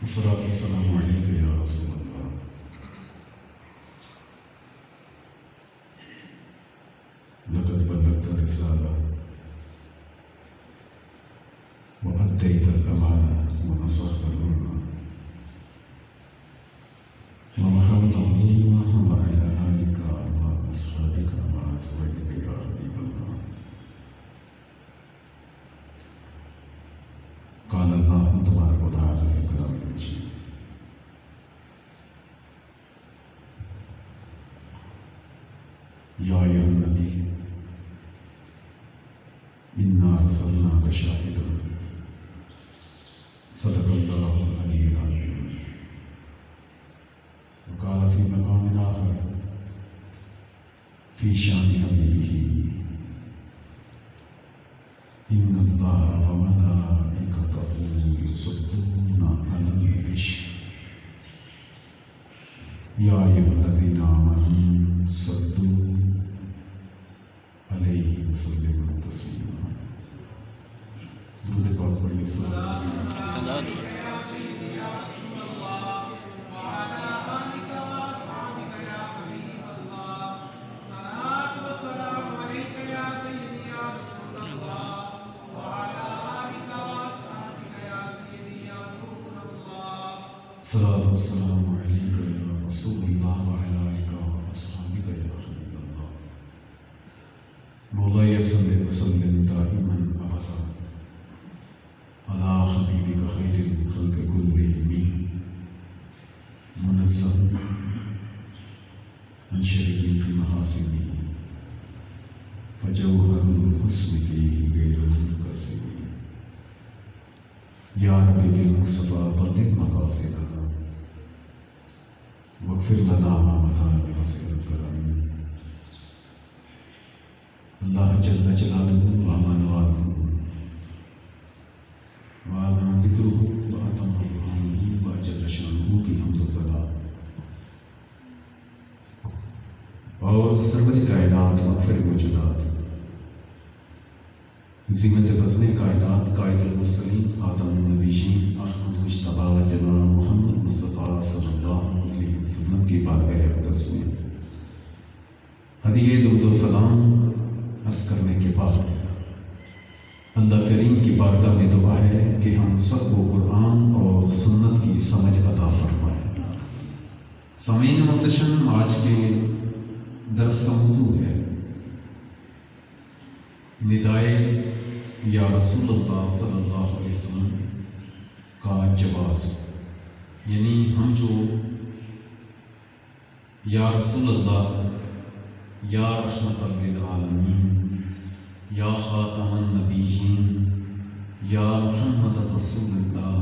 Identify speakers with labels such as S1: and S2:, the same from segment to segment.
S1: الصلاة والسلام عليك يا رسول الله. لقد بلغت الرسالة وأديت الأمانة ونصحت الأمة ومحوت الظلم وعلى آلك وأصحابك وأزواجك يا حبيب الله. قال الله تبارك وتعالى في كلام المجيد: يا أيها النبي إنا أرسلناك شاهدا صدق الله العلي العظيم. وقال في مقام آخر في شان حبيبه: إن الله وملائكته يصلون على النبي يا أيها الذين آمنوا صلوا عليه وسلموا تسليما. درود پاک پڑھیے. الصلاة والسلام عليك يا رسول الله وعلى آلك وأصحابك يا حبيب الله. مولاي صل وسلم دائما أبدا على حبيبك خير الخلق كلهم منزه عن شرك في محاسنه فجوهر الحسن فيه غير منقسم. يا رب بالمصطفى بلغ مقاصدنا واغفر لنا ما مضى بوسع الكرم. اللہ جل جلالہ وعظم نوالہ وعظم ذکرہ وعظم برہانہ وجل شانہ کی حمد و ثنا اور سرور کائنات مغفر موجودات زینت بزم کائنات قائد المرسلین خاتم النبیین احمد مجتبی جناب محمد مصطفیٰ صلی اللہ علیہ وسلم کی بارگاہ اقدس میں ہدیہ درود و سلام عرض کرنے کے بعد اللہ کریم کی بارگاہ میں دعا ہے کہ ہم سب کو قرآن اور سنت کی سمجھ عطا فرمائے. سامعین محتشم، آج کے درس کا موضوع ہے ندائے یا رسول اللہ صلی اللہ علیہ وسلم کا جواز. یعنی ہم جو یا رسول اللہ، یا رحمت للعالمین، یا خاتم النبیین، یا محمد رسول اللہ،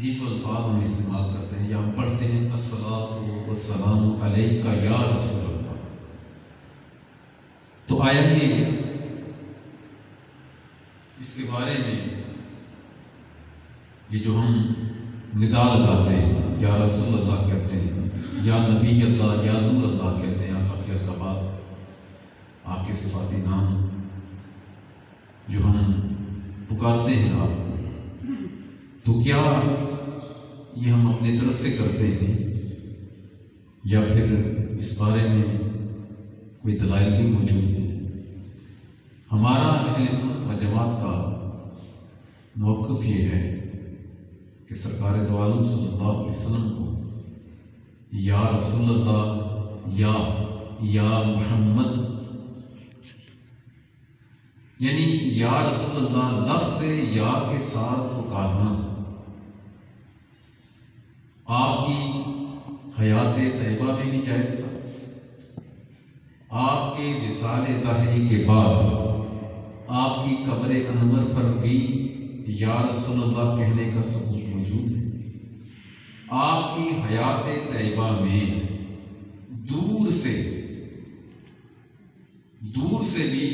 S1: یہ جو الفاظ ہم استعمال کرتے ہیں یا ہم پڑھتے ہیں الصلاۃ والسلام علیک یا رسول اللہ، تو آیا یہ اس کے بارے میں یہ جو ہم ندا لگاتے ہیں یا رسول اللہ کہتے ہیں یا نبی اللہ یا نور اللہ کہتے ہیں، آقا کے القابات، آپ کے صفاتی نام جو ہم پکارتے ہیں آپ کو، تو کیا یہ ہم اپنی طرف سے کرتے ہیں یا پھر اس بارے میں کوئی دلائل بھی موجود ہے؟ ہمارا اہل سنت و جماعت کا موقف یہ ہے کہ سرکار دو عالم صلی اللہ علیہ وسلم کو یا رسول اللہ یا محمد، یعنی یا رسول اللہ لفظ یا کے ساتھ پکارنا آپ کی حیات طیبہ میں بھی جائز تھا. آپ کے وصال ظاہری کے بعد آپ کی قبر انور پر بھی یا رسول اللہ کہنے کا ثبوت موجود ہے. آپ کی حیات طیبہ میں دور سے بھی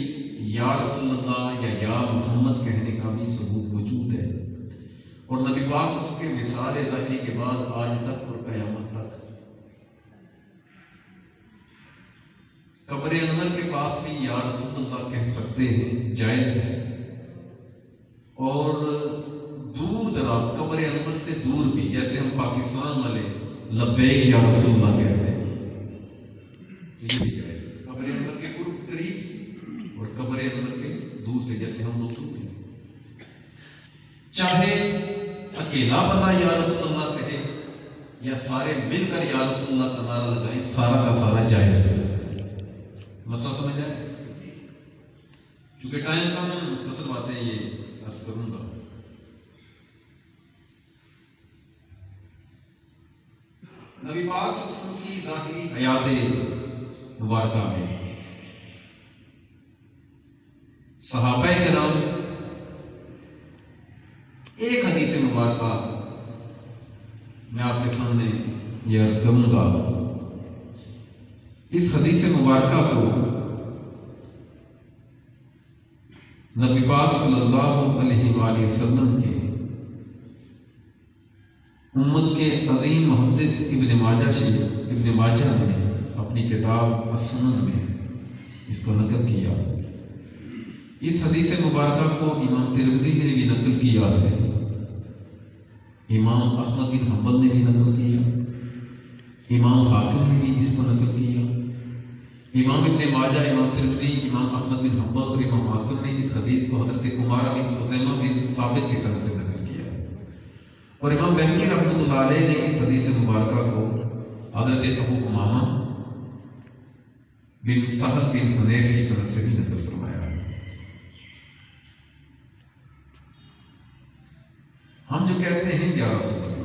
S1: یا رسول اللہ یا محمد کہنے کا بھی ثبوت موجود ہے. اور نبی پاک صلی اللہ علیہ وسلم کے وصال ظاہری کے بعد آج تک اور قیامت تک قبر انور کے پاس بھی یا رسول اللہ کہہ سکتے ہیں، جائز ہے. اور دور دراز سے دور بھی، جیسے ہم پاکستان والے لبیک یا رسول اللہ کہتے ہیں، یہ بھی جائز ہے۔ قبر انور کے قریب سے اور قبر انور کے دور سے، جیسے ہم لوگ دور ہیں۔ چاہے اکیلا بندہ یا رسول اللہ کہے یا سارے مل کر یا رسول اللہ کا نعرہ لگائیں، سارا کا سارا جائز ہے۔ مسئلہ سمجھ آئے؟ کیونکہ ٹائم کم ہے، مختصر باتیں یہ عرض کروں گا۔ نبی پاک صلی اللہ علیہ وسلم کی ظاہری حیات مبارکہ میں صحابہ کرام ایک حدیث مبارکہ میں آپ کے سامنے یہ عرض کروں گا۔ اس حدیث مبارکہ کو نبی پاک صلی اللہ علیہ وآلہ وسلم کے امت کے عظیم محدث ابن ماجہ نے اپنی کتاب السنن میں اس کو نقل کیا۔ اس حدیث مبارکہ کو امام ترمذی نے بھی نقل کیا ہے، امام احمد بن حنبل نے بھی نقل کیا، امام حاکم نے بھی اس کو نقل کیا۔ امام ابن ماجہ، امام ترمذی، امام احمد بن حنبل اور امام حاکم نے اس حدیث کو حضرت عمارہ بن خزیمہ بن ثابت کی سند سے نقل کیا ہے، اور امام بہقی رحمۃ اللہ علیہ نے اس حدیث مبارکہ کو حضرت ابو امامہ بن سہل بن حنیف کی سند سے بھی نقل فرمایا ہے۔ ہم جو کہتے ہیں یا رسول اللہ،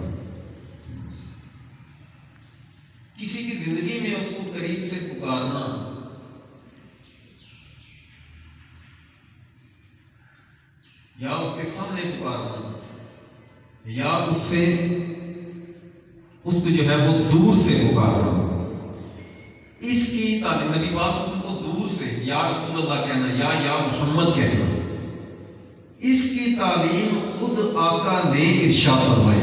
S1: کسی کی زندگی میں اس کو قریب سے پکارنا یا اس کے سامنے پکارنا یا اس کو جو ہے وہ دور سے پکارنا، اس کی تعلیم نبی پاک صلی اللہ علیہ وسلم کو دور سے یا رسول اللہ کہنا یا محمد کہنا، اس کی تعلیم خود آقا نے ارشاد فرمائی۔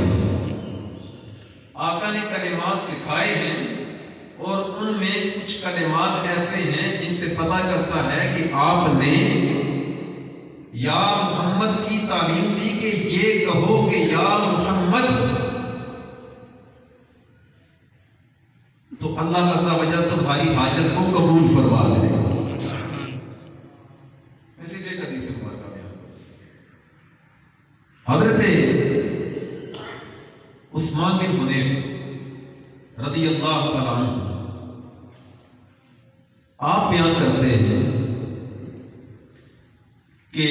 S1: آقا نے کلمات سکھائے ہیں، اور ان میں کچھ کلمات ایسے ہیں جن سے پتہ چلتا ہے کہ آپ نے یا محمد کی تعلیم دی کہ یہ کہو کہ یا محمد، تو اللہ عز و جل تمہاری حاجت کو قبول فرما لے گا۔ ایسے ایک حدیث مبارکہ بیان حضرت عثمان بن حنیف رضی اللہ تعالیٰ عنہ آپ بیان کرتے ہیں کہ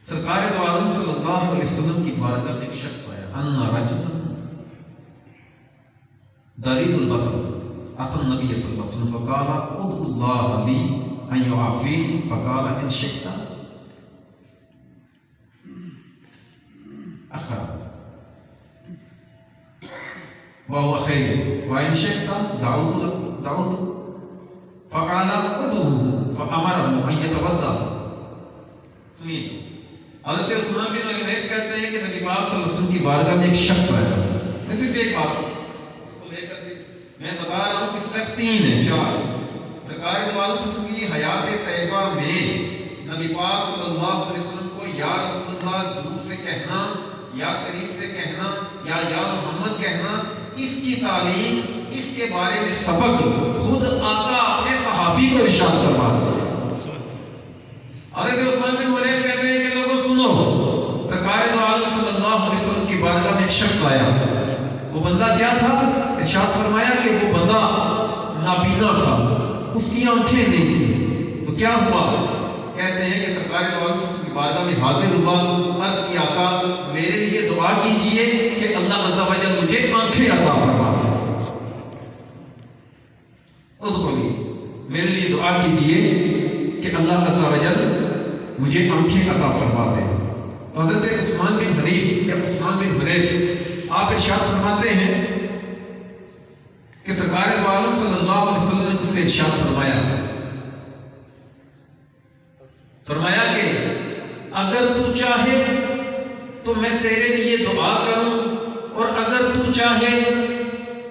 S1: سرکار دو عالم صلی اللہ علیہ وسلم کی بارگاہ میں ایک شخص آیا، ان رجلا ضریر البصر اتى النبي صلی اللہ علیہ وسلم فقال ادعو اللہ لی ان يعافيني فقال ان شئت اخر وهو خير وان شئت دعوت فقال ادعوه فامره ان يتوضا۔ سنیے، حضرت عثمان بن حنیف کہتے ہیں کہ نبی پاک صلی اللہ علیہ وسلم کی بارگاہ میں ایک شخص آیا۔ میں صرف ایک بات اس کو لے کر میں بتا رہا ہوں کہ اسٹیپ 3 ہے 4۔ سرکار دو عالم صلی اللہ علیہ وسلم کی حیات طیبہ میں نبی پاک صلی اللہ علیہ وسلم کو یا رسول اللہ دور سے کہنا یا قریب سے کہنا یا محمد کہنا، اس کی تعلیم، اس کے بارے میں سبق خود آقا اپنے صحابی کو ارشاد فرما رہے ہیں۔ حضرت عثمان بن حنیف کہتے ہیں کہ لوگوں سنو، سرکار دو عالم صلی اللہ علیہ وسلم کی بارگاہ میں ایک شخص آیا۔ وہ بندہ کیا تھا؟ ارشاد فرمایا کہ وہ بندہ نابینا تھا، اس کی آنکھیں نہیں تھیں۔ تو کیا ہوا؟ کہتے ہیں کہ سرکار دو عالم صلی اللہ علیہ وسلم کی بارگاہ میں حاضر ہوا، عرض کی آقا میرے لیے دعا کیجئے کہ اللہ عز و جل مجھے آنکھیں عطا فرما دے۔ ادعو میرے لیے دعا کیجئے کہ اللہ عز و جل مجھے آنکھیں عطا فرما دے۔ تو حضرت عثمان بن حنیف آپ ارشاد فرماتے ہیں کہ سرکار دو عالم صلی اللہ علیہ وسلم نے اس سے ارشاد فرمایا کہ اگر تو چاہے تو میں تیرے لیے دعا کروں، اور اگر تو چاہے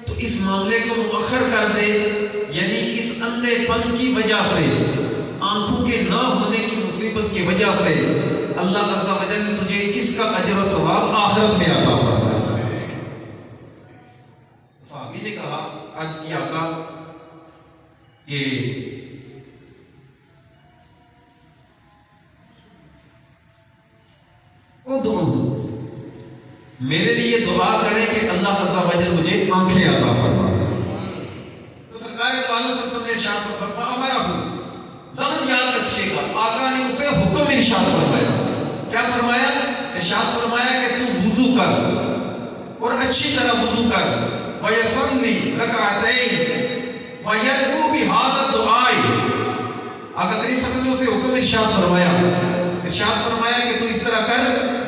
S1: تو اس معاملے کو مؤخر کر دے، یعنی اس اندھے پن کی وجہ سے، آنکھوں کے نہ ہونے کی مصیبت کی وجہ سے اللہ عز و جل تجھے اس کا اجر و ثواب آخرت میں عطا فرمائے۔ صحابی نے کہا، عرض کیا آقا کہ میرے لیے دعا کریں کہ اللہ عز و جل مجھے آنکھیں عطا فرمائے۔ تو سرکار دو عالم صلی اللہ علیہ وسلم نے ارشاد فرمایا، لفظ یاد رکھیے گا، آقا نے اسے حکم ارشاد فرمایا۔ کیا فرمایا؟ ارشاد فرمایا کہ تم وضو کر اور اچھی طرح وضو کر، وَيَصَلِّ رَكَعَتَيْنِ وَيَدْعُو بِهَذَا الدُّعَاءِ۔ آقا کریم صلی اللہ علیہ وسلم نے اسے حکم ارشاد فرمایا کہ تو اس طرح کر،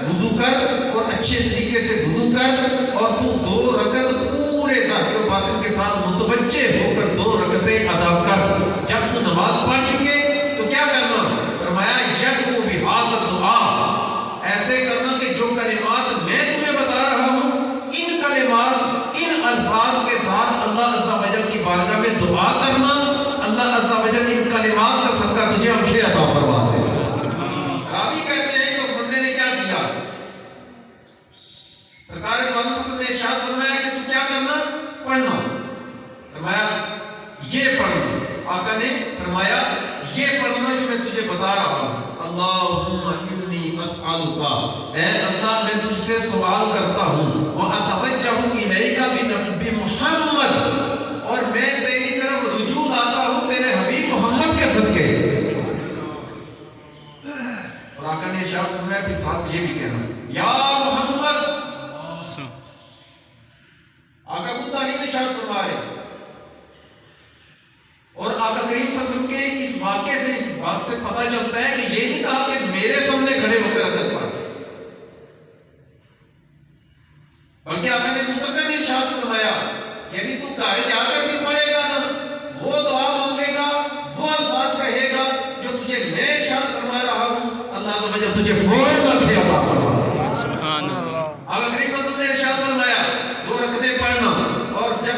S1: وضو کر اور اچھے طریقے سے وضو کر، اور تو 2 رکعت پورے ظاہر و باطن کے ساتھ متوجہ ہو کر 2 رکعتیں ادا کر۔ جب تو نماز پڑھ چکے تو کیا کرنا؟ فرمایا یدعو بہذا الدعاء، ایسے کرنا کہ جو کلمات میں تمہیں بتا رہا ہوں، ان کلمات، ان الفاظ کے ساتھ اللہ عز و جل کی بارگاہ میں دعا کرنا۔ اللہ عز و جل ان کلمات کا صدقہ تجھے آنکھیں عطا فرما دے۔ راوی کہتے ہیں کہ اس بندے نے کیا کیا؟ سرکار دو عالم صلی اللہ علیہ وسلم نے ارشاد فرمایا کہ تو کیا کرنا؟ پڑھنا۔ فرمایا یہ پڑھنا۔ آقا نے فرمایا یہ پڑھنا جو میں تجھے بتا رہا ہوں، اللہم انی اسألک، اے اللہ میں تجھ سے سوال کرتا ہوں، واتوجہ الیک بمحمد، اور میں تیری طرف رجوع لاتا ہوں تیرے حبیب محمد کے صدقے۔ اور آقا نے ارشاد فرمایا کہ ساتھ یہ بھی کہنا، یا محمد۔ آقا کو تعلیم ارشاد فرما رہے ہیں، اور آقا کریم صلی اللہ علیہ وسلم کے اس واقعے سے، اس بات سے پتہ چلتا ہے کہ یہ نہیں کہا کہ میرے سامنے کھڑے ہو کر رکعت پڑھ، بلکہ آقا نے مطلقاً ارشاد فرمایا یعنی تو گھر جا کر بھی پڑھے گا نا، وہ دعا مانگے گا، وہ الفاظ کہے گا جو تجھے میں ارشاد فرما رہا ہوں، اللہ عز و جل تجھے فوراً آنکھیں عطا فرمائے۔ سبحان اللہ۔ آقا کریم صلی اللہ علیہ وسلم نے ارشاد فرمایا 2 رکعتیں پڑھنا، اور جب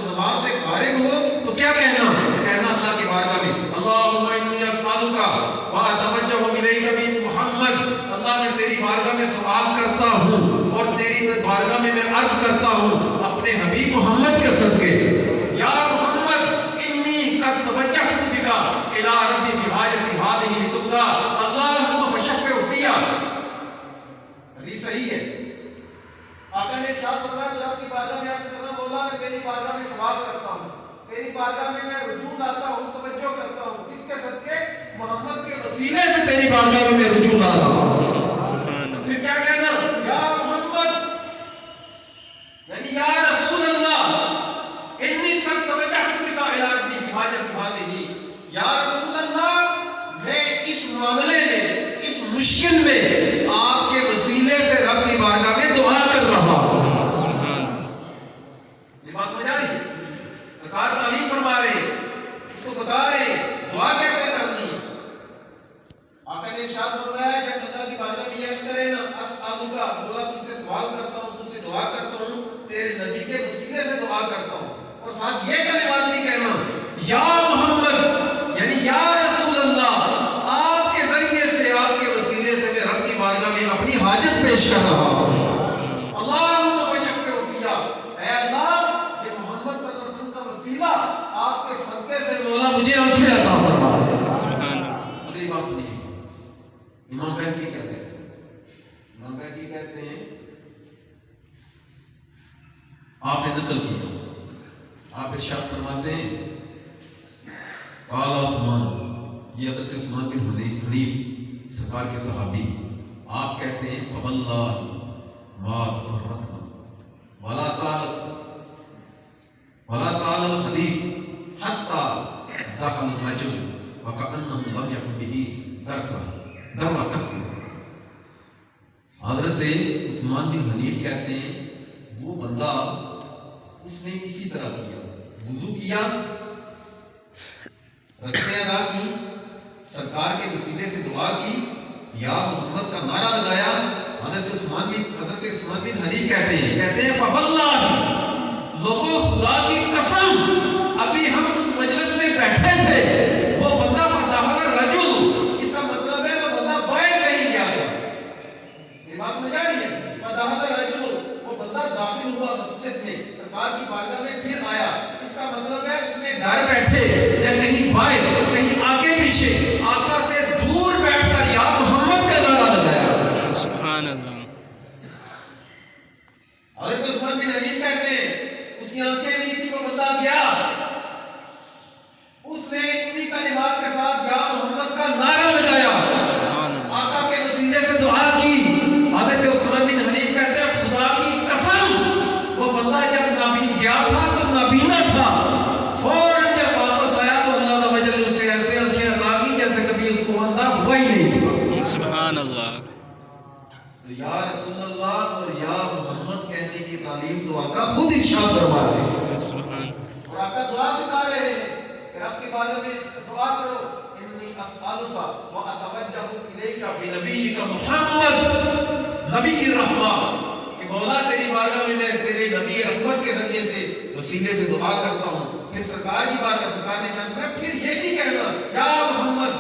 S1: نماز سے فارغ ہو تو کیا کہنا اللہ کی بارگاہ میں، اللہم انی اسألک واتوجہ الیک بمحمد، اللہ میں تیری بارگاہ میں سوال کرتا ہوں اور تیری بارگاہ میں عرض کرتا ہوں اپنے حبیب محمد کے صدقے، یا محمد انی قد توجہت بک الی ربی فی حاجتی ہذہ لتقضی اللہم فشفع فیہا۔ حدیث صحیح ہے۔ آقا نے ارشاد فرمایا تو رب کی بارگاہ میں عرض کرنا، مولا میں تیری بارگاہ میں سوال کرتا ہوں، تیری بارگاہ میں رجوع لاتا ہوں، توجہ کرتا ہوں، کس کے صدقے؟ محمد کے وسیلے سے تیری بارگاہ میں رجوع لا رہا ہوں۔ پھر کیا کہنا؟ یا محمد، یعنی یا رسول اللہ، انی قد توجہت بک الی ربی فی حاجتی ہذہ، یا رسول اللہ میں اس معاملے میں، اس مشکل میں آپ کے وسیلے سے رب کی بارگاہ میں دعا کر رہا ہوں۔ یہ بات سمجھ آ رہی ہے؟ سرکار تعلیم فرما رہے ہیں، اس کو بتا رہے ہیں دعا کیسے کرنی ہے۔ آقا نے ارشاد فرمایا جب اللہ کی بارگاہ میں یہ عرض کرے نا، اسألک، مولا تجھ سے سوال کرتا ہوں، تجھ سے دعا کرتا ہوں، تیرے نبی کے وسیلے سے دعا کرتا ہوں، اور ساتھ یہ کلمات بھی کہنا، یا محمد، یعنی یا رسول اللہ، آپ کے ذریعے سے، آپ کے وسیلے سے میں رب کی بارگاہ میں اپنی حاجت پیش کر رہا ہوں۔ اللہم فشفع فیہا، اے اللہ یہ محمد صلی اللہ علیہ وسلم کا وسیلہ آپ کے صدقے سے مولا مجھے آنکھیں عطا فرما دے۔ سبحان اللہ۔ اگلی بات سنیے، امام بہقی کیا کہتے ہیں؟ امام بہقی کہتے ہیں آپ نے نقل کیا، آپ ارشاد فرماتے ہیں قال عثمان، یہ حضرت عثمان بن حنیف سرکار کے صحابی، آپ کہتے ہیں فواللہ ما تفرقنا ولا تعالى الحديث حتى دخل الرجل وكأنه لم يكن به درة۔ حضرت عثمان بن حنیف کہتے ہیں وہ بندہ، اس نے اسی طرح کیا، وضو کیا، رکعتیں ادا کی، سرکار کے وسیلے سے دعا کی، یا محمد کا نعرہ لگایا۔ حضرت عثمان بن حنیف کہتے ہیں فواللہ، لوگوں خدا کی قسم ابھی ہم اس مجلس میں بیٹھے تھے، وہ بندہ فدخل الرجل، اس کا مطلب ہے وہ بندہ باہر کہیں گیا ہوا مسجد میں سرکار کی بارگاہ میں پھر آیا، اس کا مطلب ہے اس نے گھر بیٹھے یا کہیں باہر کہیں آگے پیچھے آقا سے دور بیٹھ کر یا محمد کا نعرہ لگایا۔
S2: سبحان اللہ۔
S1: حضرت عثمان بن حنیف کہتے ہیں اس کی آنکھیں نہیں تھی، وہ بندہ گیا، اس نے انہی کلمات کے ساتھ یا محمد کا نعرہ لگایا، آقا کے وسیلے سے دعا کی۔ حضرت عثمان بن حنیف کہتے ہیں خدا کی قسم وہ بندہ جب نابین گیا تھا تو نابینا تھا، فوراً جب واپس آیا تو اللہ عز و جل نے اسے ایسے آنکھیں عطا کی جیسے کبھی اس کو اندھا ہوا ہی نہیں تھا۔
S2: سبحان اللہ۔
S1: تو یا رسول اللہ اور یا محمد کہنے کی تعلیم تو آقا خود ارشاد فرما رہے ہیں،
S2: سبحان۔
S1: اور آقا دعا سکھا رہے ہیں کہ رب کے بارے میں دعا کرو، انی اسألک و اتوجہ الیک بنبیک محمد نبی رحمہ، کہ مولا تیری بارگاہ میں تیرے نبی رحمت کے ذریعے سے وسیلے سے دعا کرتا ہوں۔ پھر سرکار کی بارگاہ سرکار نے ارشاد فرمایا پھر یہ بھی کہنا یا محمد،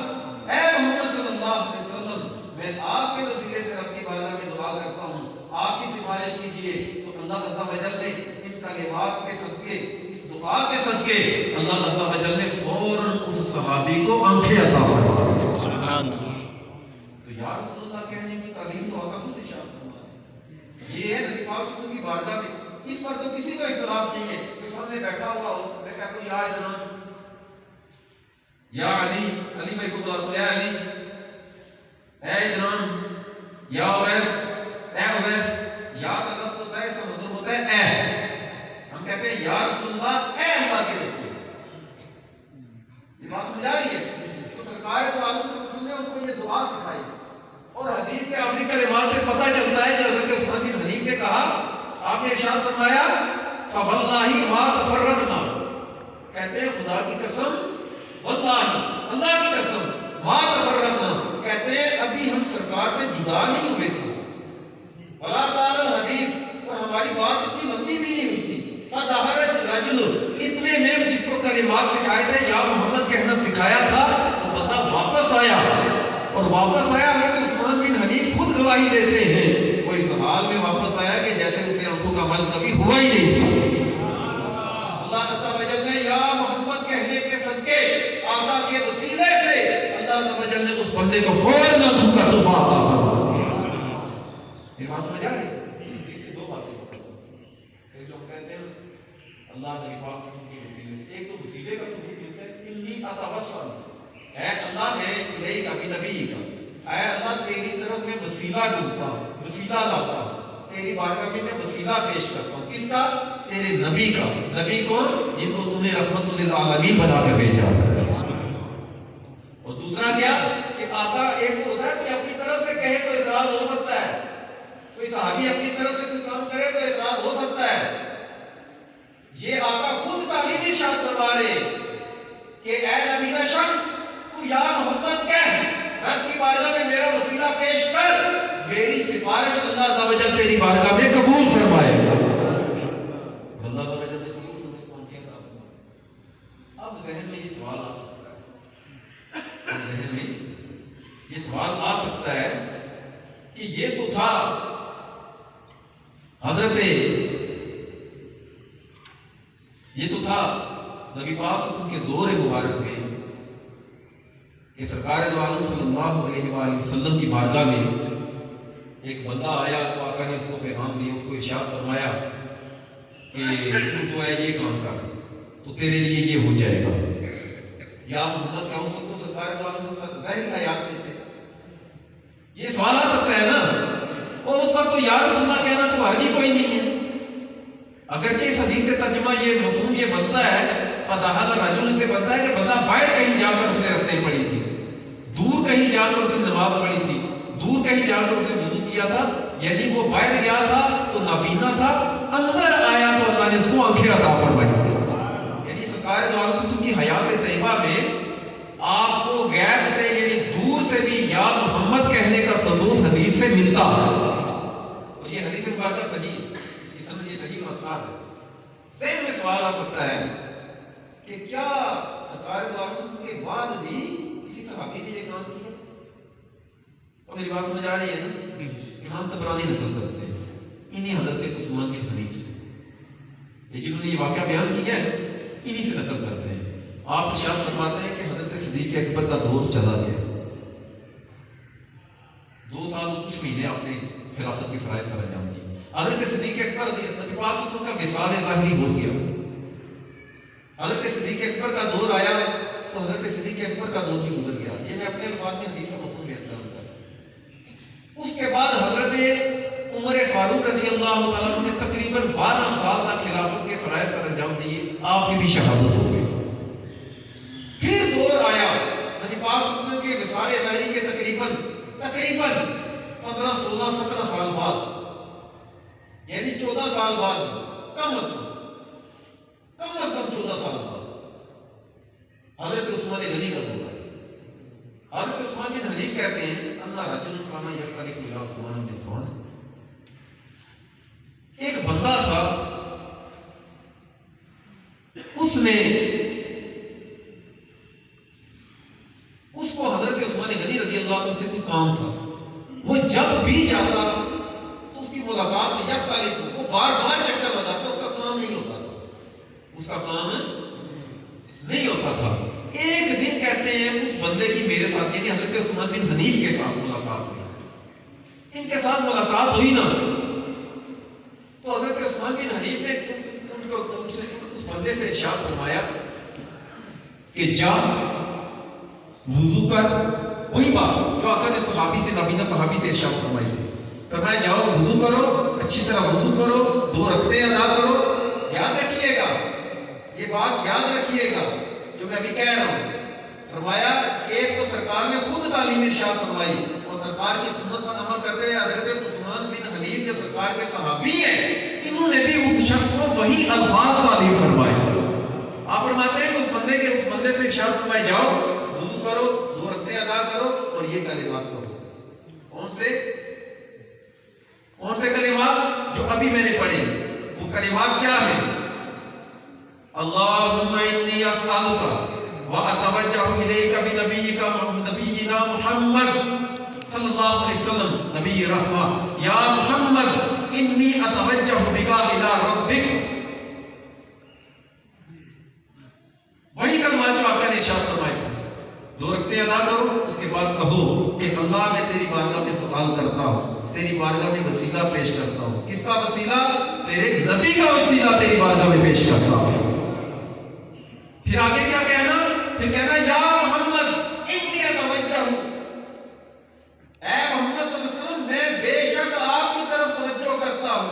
S1: اے محمد صلی اللہ علیہ وسلم میں آپ کے وسیلے سے رب کی بارگاہ میں دعا کرتا ہوں، آپ کی سفارش کیجئے۔ تو اللہ عز و جل نے ان کلمات کے صدقے، اس دعا کے صدقے اللہ عز و جل نے فوراً اس صحابی کو آنکھیں عطا فرمائی۔
S2: سبحان اللہ۔
S1: تو یا رسول اللہ کہنے کی تعلیم تو آقا خود ارشاد فرما رہے ہیں۔ یہ ہے نبی پاک صلی اللہ علیہ وسلم کی بارگاہ میں، اس پر تو کسی کو اختلاف نہیں ہے۔ کوئی سامنے بیٹھا ہوا ہو، میں کہتا ہوں یا ادنان، یا علی، علی بھائی کو بلاتا ہوں، یا علی، اے ادنان، یا اویس، اے اویس، یا کا لفظ ہوتا ہے اس کا مطلب ہوتا ہے اے، ہم کہتے ہیں یا رسول اللہ، اے اللہ کے رسول۔ یہ بات سمجھ آ رہی ہے؟ تو سرکار تو عالم صلی اللہ علیہ وسلم نے ان کو یہ دعا سکھائی، اور حدیث کے آخری کلمات سے پتہ چلتا ہے جو حضرت عثمان بن حنیف نے کہا، آپ نے ارشاد فرمایا فواللہ ما تفرقنا، کہتے ہیں خدا کی قسم، واللہ اللہ کی قسم، ما تفرقنا، کہتے ہیں ابھی ہم سرکار سے جدا نہیں ہوئے تھے، ولا تعالی الحدیث، اور ہماری بات اتنی لمبی بھی نہیں ہوئی تھی، فدہرج رجل، اتنے میں جس کو کلمات سکھائے تھے یا محمد کہنا سکھایا تھا وہ بندہ واپس آیا، اور واپس آیا حضرت عثمان بن حنیف خود گواہی دیتے ہیں وہ اس حال میں واپس آیا کہ جیسے اسے آنکھوں کا مرض کبھی ہوا ہی نہیں تھا۔ اللہ عز و جل نے یا محمد کہنے کے صدقے آقا کے وسیلے سے اللہ عز و جل نے اس بندے کو فوراً آنکھوں کا تحفہ عطا فرما دیا۔ یہ بات سمجھ آ رہی ہے؟ اس حدیث سے دو باتیں، ایک لوگ کہتے ہیں اللہ نبی پاک صلی اللہ علیہ وسلم کے وسیلے سے، ایک تو وسیلے کا ثبوت ملتا ہے انی اتوسل، اے اللہ میں الیک بنبی کا، اے اللہ تیری طرف میں وسیلہ ڈھونڈتا ہوں، وسیلہ لاتا ہوں، تیری بارگاہ میں وسیلہ پیش کرتا ہوں، کس کا؟ تیرے نبی کا۔ نبی کون؟ جن کو تو نے رحمت للعالمین بنا کر بھیجا۔ اور دوسرا کیا کہ آقا ایک تو ہوتا ہے کہ اپنی طرف سے کہے تو اعتراض ہو سکتا ہے، کوئی صحابی اپنی طرف سے کوئی کام کرے تو اعتراض ہو سکتا ہے، یہ آقا خود تعلیم ارشاد فرما رہے کہ اے نبی شخص تو یا محمد کہہ، رب کی بارگاہ میں میرا وسیلہ پیش کر، میری سفارش اللہ عز و جل تیری بارگاہ میں قبول فرمائے گا۔ اللہ عز و جل نے قبول فرمائے گا۔ اب ذہن میں یہ سوال آ سکتا ہے، اب ذہن میں یہ سوال آ سکتا ہے کہ یہ تو تھا حضرت، یہ تو تھا نبی پاک صلی اللہ علیہ وسلم کے دور مبارک میں کہ سرکار دو عالم صلی اللہ علیہ وآلہ وسلم کی بارگاہ میں ایک بندہ آیا تو آقا نے اس کو پیغام دیا، اس کو ارشاد فرمایا کہ تو جو ہے یہ کام کر تو تیرے لیے یہ ہو جائے گا۔ یا محمد کا اس وقت تو سرکار دو عالم صلی اللہ علیہ وسلم حیات میں تھے، یہ سوال آ سکتا ہے نا، اور اس وقت تو یا رسول اللہ کہنا تو حرج ہی کوئی نہیں ہے، اگرچہ اس حدیث سے ترجمہ یہ مفہوم یہ بنتا ہے فدہل رجل سے بنتا ہے کہ بندہ باہر کہیں جا کر اس نے رکعتیں پڑھی تھی، دور کہیں جا کر اس نے نماز پڑھی تھی، دور کہیں جا کر اس نے وضو کیا تھا، یعنی وہ باہر گیا تھا تو نابینا تھا، اندر آیا تو اللہ نے اس کو آنکھیں عطا فرمائی۔ یعنی سرکار دو عالم صلی اللہ علیہ وسلم کی حیات طیبہ میں آپ کو غیب سے یعنی دور سے بھی یا محمد کہنے کا ثبوت حدیث سے ملتا ہے، اور یہ حدیث مبارکہ صحیح، اس کی سند یہ صحیح مسائل ہے۔ ذہن میں سوال آ سکتا ہے کہ کیا سرکار دو عالم صلی اللہ علیہ وسلم کے بعد بھی کسی صحابی نے یہ کام کیا؟ اور میری بات سمجھ آ رہی ہے نا؟ امام طبرانی نقل کرتے ہیں انہی حضرت عثمان بن حنیف سے یہ واقعہ بیان کیا ہے انہی سے نقل کرتے ہیں. آپ ارشاد فرماتے ہیں کہ حضرت صدیق اکبر کا دور چلا گیا. 2 سال کچھ مہینے اپنے خلافت کے فرائض سر انجام دیے. حضرت صدیق اکبر نبی پاک صلی اللہ علیہ وسلم کا وصال ظاہری ہو گیا. حضرت صدیق اکبر کا دور آیا تو حضرت صدیق اکبر کا دور بھی گزر گیا. یہ میں اپنے الفاظ میں حدیث کا مفہوم بیان کروں گا. اس کے بعد حضرت عمر فاروق رضی اللہ تعالیٰ عنہ نے تقریباً 12 سال تک خلافت کے فرائض سر انجام دیے. آپ کی بھی شہادت ہو گئی. پھر دور آیا نبی پاک صلی اللہ علیہ وسلم کے وصال ظاہری کے تقریباً 15 16 17 سال بعد, یعنی 14 سال بعد, کم از کم 14 سال بعد حضرت عثمان غنی کا دور ہے. حضرت عثمان بن حنیف کہتے ہیں ان رجل کان یختلف الی عثمان بن عفان, ایک بندہ تھا اس کو حضرت عثمان غنی رضی اللہ عنہ سے کوئی کام تھا. وہ جب بھی جاتا تو اس کی ملاقات میں یختلف, وہ بار بار چکر لگاتا, اس کا کام نہیں ہوتا تھا. ایک دن کہتے ہیں اس بندے کی میرے ساتھ, یعنی حضرت عثمان بن حنیف کے ساتھ ملاقات ہوئی. ان کے ساتھ ملاقات ہوئی نا تو حضرت عثمان بن حنیف نے اس بندے سے ارشاد فرمایا کہ جا وضو کر. وہی بات جو آقا نے نبی صحابی سے ارشاد فرمائی تھی. فرمایا جاؤ وضو کرو, اچھی طرح وضو کرو, 2 رکعتیں ادا کرو. یاد رکھیے گا, یہ بات یاد رکھیے گا جو میں ابھی کہہ رہا ہوں. فرمایا ایک تو سرکار نے خود تعلیم ارشاد فرمائی اور سرکار کی سنت پر عمل کرتے ہیں. حضرت عثمان بن حنیف جو سرکار کے صحابی ہیں, انہوں نے بھی اس شخص کو وہی الفاظ تعلیم فرمائے. آپ فرماتے ہیں کہ اس بندے سے ارشاد فرمائے جاؤ وضو کرو, 2 رکعتیں ادا کرو اور یہ کلمات کہو. کون سے کلمات جو ابھی میں نے پڑھے؟ وہ کلمات کیا ہیں؟ اللہم انی اسألک واتوجہ الیک بنبینا محمد صلی اللہ علیہ وسلم نبی رحمہ, یا محمد انی اتوجہ بک الی ربک. وہی کلمات جو آقا نے ارشاد فرمائے تھے. 2 رکعتیں ادا کرو, اس کے بعد کہو کہ اللہ میں تیری بارگاہ میں سوال کرتا ہوں, تیری بارگاہ میں وسیلہ پیش کرتا ہوں. کس کا وسیلہ؟ تیرے نبی کا وسیلہ تیری بارگاہ میں پیش کرتا ہوں. پھر آگے کیا کہنا؟ پھر کہنا یا محمد انی اتوجہ, اے محمد صلی اللہ علیہ وسلم میں بے شک آپ کی طرف توجہ کرتا ہوں.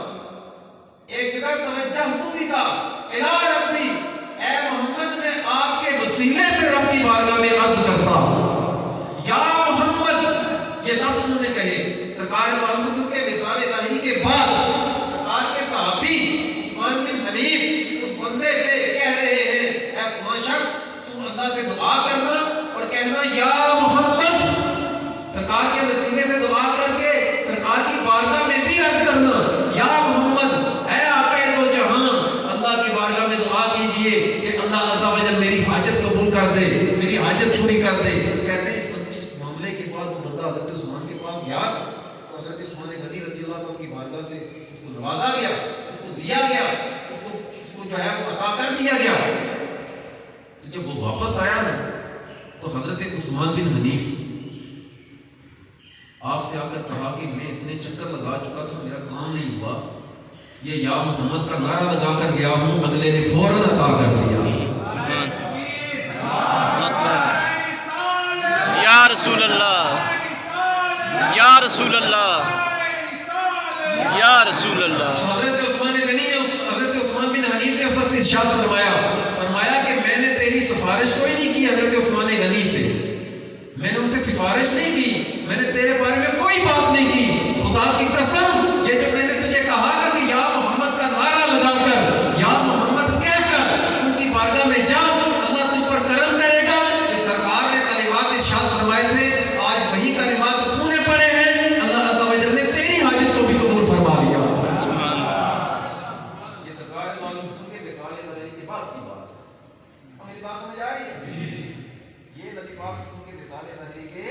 S1: ایک جگہ توجہ تو بھی کا الی ربی, اے محمد میں آپ کے وسیلے سے رب کی بارگاہ میں عرض کرتا ہوں. یا محمد یہ لفظ انہوں نے کہے سرکار صلی اللہ علیہ وسلم کے وصال ظاہری کے بعد. سرکار کے صحابی عثمان بن حنیف اس بندے سے کہہ رہے ہیں اے فلاں شخص تم اللہ سے دعا کرنا اور کہنا یا محمد. سرکار کے وسیلے سے دعا کر کے سرکار کی بارگاہ میں بھی عرض کرنا یا محمد, اے آقا دو جہاں, اللہ کی بارگاہ میں دعا کیجئے کہ اللہ عز و جل میری حاجت قبول کر دے, میری حاجت پوری کر دے. کہتے ہیں اس معاملے کے بعد وہ بندہ حضرت عثمان کے پاس گیا تو حضرت عثمان غنی رضی اللہ عنہ کی بارگاہ سے اس کو نوازا گیا, اس کو دیا گیا, اس کو جو ہے وہ عطا کر دیا گیا. جب وہ واپس آیا نا تو حضرت عثمان بن حنیف آپ سے آ کر کہا کہ میں اتنے چکر لگا چکا تھا, میرا کام نہیں ہوا, یہ یا محمد کا نعرہ لگا کر گیا ہوں, اگلے نے فوراً عطا کر دیا.
S2: یا رسول اللہ, یا رسول اللہ, یا رسول اللہ.
S1: حضرت عثمان غنی نے حضرت عثمان بن حنیف نے اس وقت ارشاد فرمایا کہ میں نے تیری سفارش کوئی نہیں کی حضرت عثمان غنی سے, میں نے ان سے سفارش نہیں کی, میں نے تیرے بارے میں کوئی بات نہیں کی. خدا کی قسم یہ جو میں نے تجھے کہا نا کہ یا محمد کا نعرہ لگا کر, یا محمد کہہ کر ان کی بارگاہ میں جا, اللہ تجھ پر کرم کرے گا. اس سرکار نے کلمات ارشاد فرمائے تھے, آج وہی کلمات تو نے پڑھے ہیں, اللہ عز و جل نے تیری حاجت کو بھی قبول فرما لیا. یہ سرکار کے وصال ظاہری کے بعد کی بات ہے. میری بات سمجھ آ رہی ہے؟ یہ نبی پاک کے وصال ظاہری کے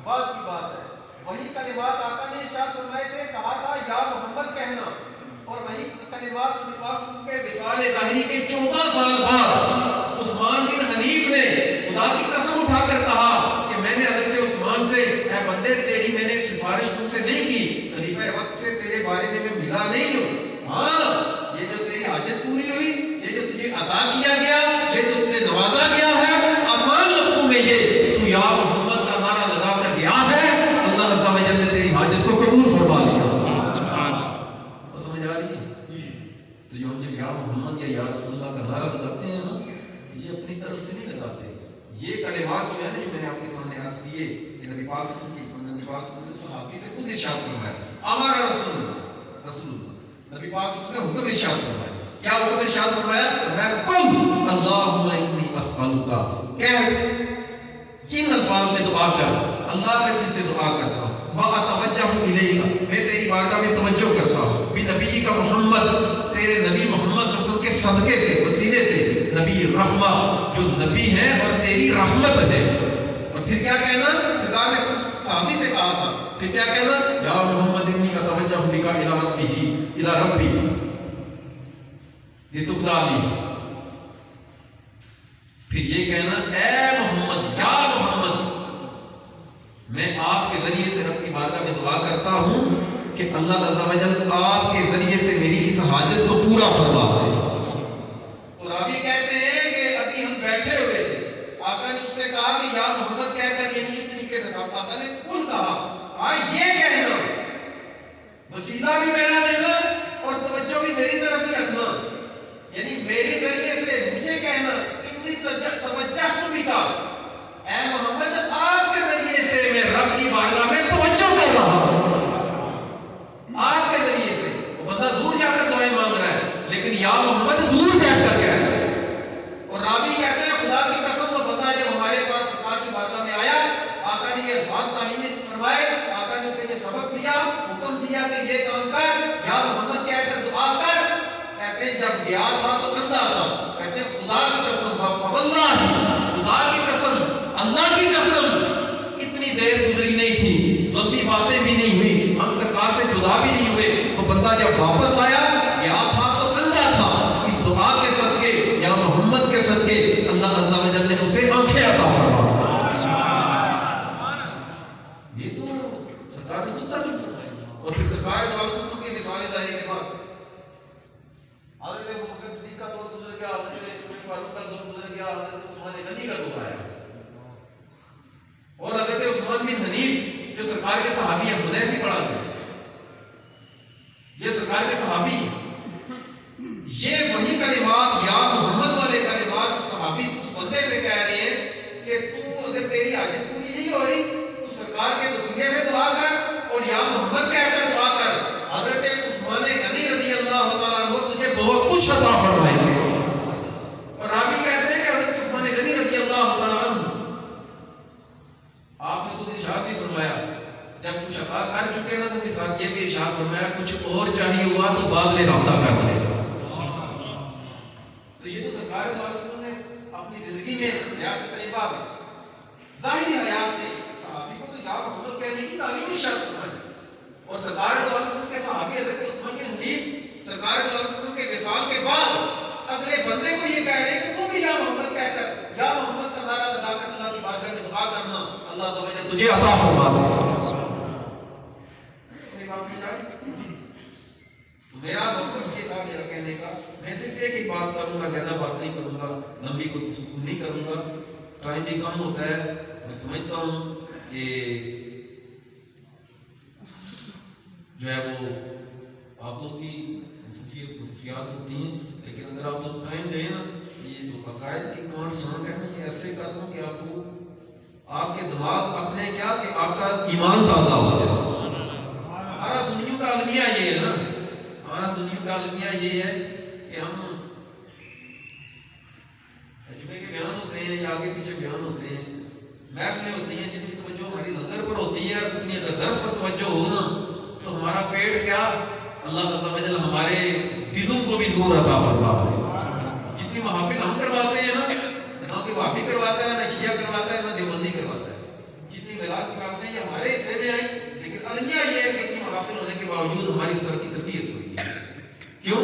S1: بعد کی بات ہے. وہی کلمات آقا نے ارشاد فرمائے تھے, کہا تھا یا محمد کہنا, اور وہی کلمات نبی پاک پاک کے وصال ظاہری کے 14 سال بعد عثمان بن حنیف نے خدا کی قسم اٹھا کر کہا کہ میں نے حضرت عثمان سے اے بندے تیری میں نے سفارش تم سے نہیں کی، خلیفہ وقت سے تیرے بارے میں ملا نہیں ہوں، ہاں یہ جو تیری حاجت پوری ہوئی، یہ جو تجھے عطا کیا گیا، یہ جو تجھے نوازا گیا ہے، آسان لفظوں میں یہ تو یا محمد کا نعرہ لگا کر گیا ہے، اللہ عز و جل نے تیری حاجت کو قبول فرما لیا۔ وہ سمجھ آ رہی ہے؟ تو جو ہم جب یا محمد یا یا رسول اللہ کا نعرہ لگاتے ہیں نا، یہ اپنی طرف سے نہیں لگاتے، یہ کلمات جو ہے نا جو میں نے آپ کے سامنے عرض کیے کہ نبی پاک صلی اللہ علیہ وسلم نے صحابی سے خود ارشاد فرمایا، ہمارا رسول اللہ نبی پاک صلی اللہ علیہ وسلم نے حکم ارشاد فرمایا، کیا حکم ارشاد فرمایا؟ میں قل اللہم انی اسألک، کہہ کن الفاظ میں دعا کر، اللہ میں تجھ سے دعا کرتا ہوں، وَأَتَوَجَّهُ إِلَيْكَ، میں تیری بارگاہ میں توجہ کرتا ہوں، بِنَبِيِّكَ محمد، تیرے نبی محمد صلی اللہ علیہ وسلم کے صدقے سے، وسیلے سے، نبی رحمہ جو نبی ہیں اور تیری رحمت ہے۔ اور پھر کیا کہنا؟ سرکار نے کچھ صحابی سے کہا تھا، پھر کیا کہنا؟ یا محمد انی اتوجہ بک الی ربی لتقضی لی، پھر یہ کہنا اے محمد، یا محمد میں آپ کے ذریعے سے رب کی بارگاہ میں دعا کرتا ہوں کہ اللہ عز و جل آپ کے ذریعے سے میری اس حاجت کو پورا فرما دے۔ تو راوی کہتے ہیں کہ ابھی ہم بیٹھے ہوئے تھے، آقا نے اس سے کہا کہ یا محمد کہہ کر، یعنی اس طریقے سے آقا نے کل کہا، یہ کہنا وسیلہ بھی میرا دینا اور توجہ بھی میری طرف بھی رکھنا، یعنی میرے ذریعے سے مجھے کہنا اتنی توجہ تو بھی کا، اے محمد آپ کے ذریعے سے میں رب کی بارگاہ میں توجہ کر رہا ہوں، آپ کے ذریعے سے۔ وہ بندہ دور جا کر دعائیں مانگ رہا ہے لیکن یا محمد دور بیٹھ کر کہہ رہا ہے۔ اور راوی کہتے ہیں خدا کی قسم وہ بندہ جب ہمارے پاس سرکار کی بارگاہ میں آیا، آقا نے یہ الفاظ تعلیم فرمائے، آقا نے اسے یہ سبق دیا، حکم دیا کہ یہ کام کر، یا محمد کہہ کر دعا کر۔ کہتے ہیں جب گیا تھا تو اندھا تھا، کہتے ہیں خدا کی قسم، فواللہ خدا کی قسم، اللہ کی قسم، اتنی دیر گزری نہیں تھی، لمبی باتیں بھی نہیں ہوئی، ہم سرکار سے جدا بھی نہیں ہوئے، وہ بندہ جب واپس آیا، گیا تھا تو اندھا تھا، اس دعا کے صدقے یا محمد کے صدقے اللہ عز و جل نے اسے آنکھیں عطا فرمائی۔ یہ تو سرکار نے خود تعلیم فرمائی۔ اور پھر سرکار دو عالم سب کے مثال ظاہری کے بعد حضرت ابوبکر صدیق کا دور گزر گیا، حضرت عمر فاروق کا دور گزر گیا، حضرت عثمان غنی کا دور آیا، اور حضرت عثمان بن حنیف جو سرکار کے صحابی ہیں، حنیف بھی پڑھا گیا، یہ سرکار کے صحابی ہیں، یہ وہی کلمات یا محمد والے کلمات اس صحابی اس بندے سے کہہ رہے ہیں کہ تو اگر تیری حاجت پوری نہیں ہو رہی تو سرکار کے وسیلے سے دعا کر اور یا محمد کہہ کر دعا کر، حضرت عثمان غنی رضی اللہ تعالیٰ عنہ تجھے بہت کچھ عطا فرمائیں گے۔ اور راوی کہتے ہیں کہ حضرت عثمان غنی رضی اللہ تعالیٰ عنہ آپ نے خود ارشاد بھی فرمایا، جب کچھ عطا کر چکے نا تو بھی ساتھ یہ بھی ارشاد فرمایا کچھ اور چاہیے ہوا تو بعد میں رابطہ کر لے۔ تو یہ تو سرکار دو عالم وسلم نے اپنی زندگی میں حیات طیبہ میں ظاہری حیات میں صحابی کو تو یا محمد کہنے کی تعلیم ارشاد فرمائی، اور سرکار دو عالم وسلم کے صحابی حضرت عثمان بن حنیف سرکار دو عالم وسلم کے وصال کے بعد اگلے بندے کو یہ کہہ رہے ہیں کہ تم بھی یا محمد کہہ کر، یا محمد کا نعرہ لگا کر اللہ کی بارگاہ میں دعا کرنا، اللہ عز و جل تجھے عطا فرما دے۔ میری بات سمجھ آئی؟ میرا موقف یہ تھا میرا کہنے کا، میں صرف ایک ہی بات کروں گا، زیادہ بات نہیں کروں گا، لمبی کوئی گفتگو نہیں کروں گا، ٹائم بھی کم ہوتا ہے۔ میں سمجھتا ہوں کہ جو ہے وہ آپ لوگ کی مصروفیات ہوتی ہیں، لیکن اگر آپ لوگ ٹائم دیں نا، یہ جو عقائد کی کانٹ سانٹ ہے نا، یہ ایسے کر دوں کہ آپ کو آپ کے دماغ اپنے کیا کہ آپ کا ایمان تازہ ہو جائے۔ ہمارا سنیوں کا المیہ یہ ہے نا، ہمارا سنیوں کا المیہ یہ ہے کہ ہم تجربے کے بیان ہوتے ہیں یا آگے پیچھے بیان ہوتے ہیں، محفلیں ہوتی ہیں، جتنی توجہ ہماری لنگر پر ہوتی ہے اتنی اگر درس پر توجہ ہو نا تو ہمارا پیٹ کیا اللہ عز و جل ہمارے دلوں کو بھی نور عطا فرما دے۔ جتنی محافل ہم کرواتے ہیں نا، نہ کوئی وہابی کرواتا ہے، نہ شیعہ کرواتا ہے، نہ دیوبندی کرواتا ہے، جتنی میلاد کی محافلیں یہ ہمارے حصے میں آئی، لیکن المیہ یہ ہے کہ اتنی محافل ہونے کے باوجود ہماری اس طرح کی تربیت ہوئی ہے۔ کیوں؟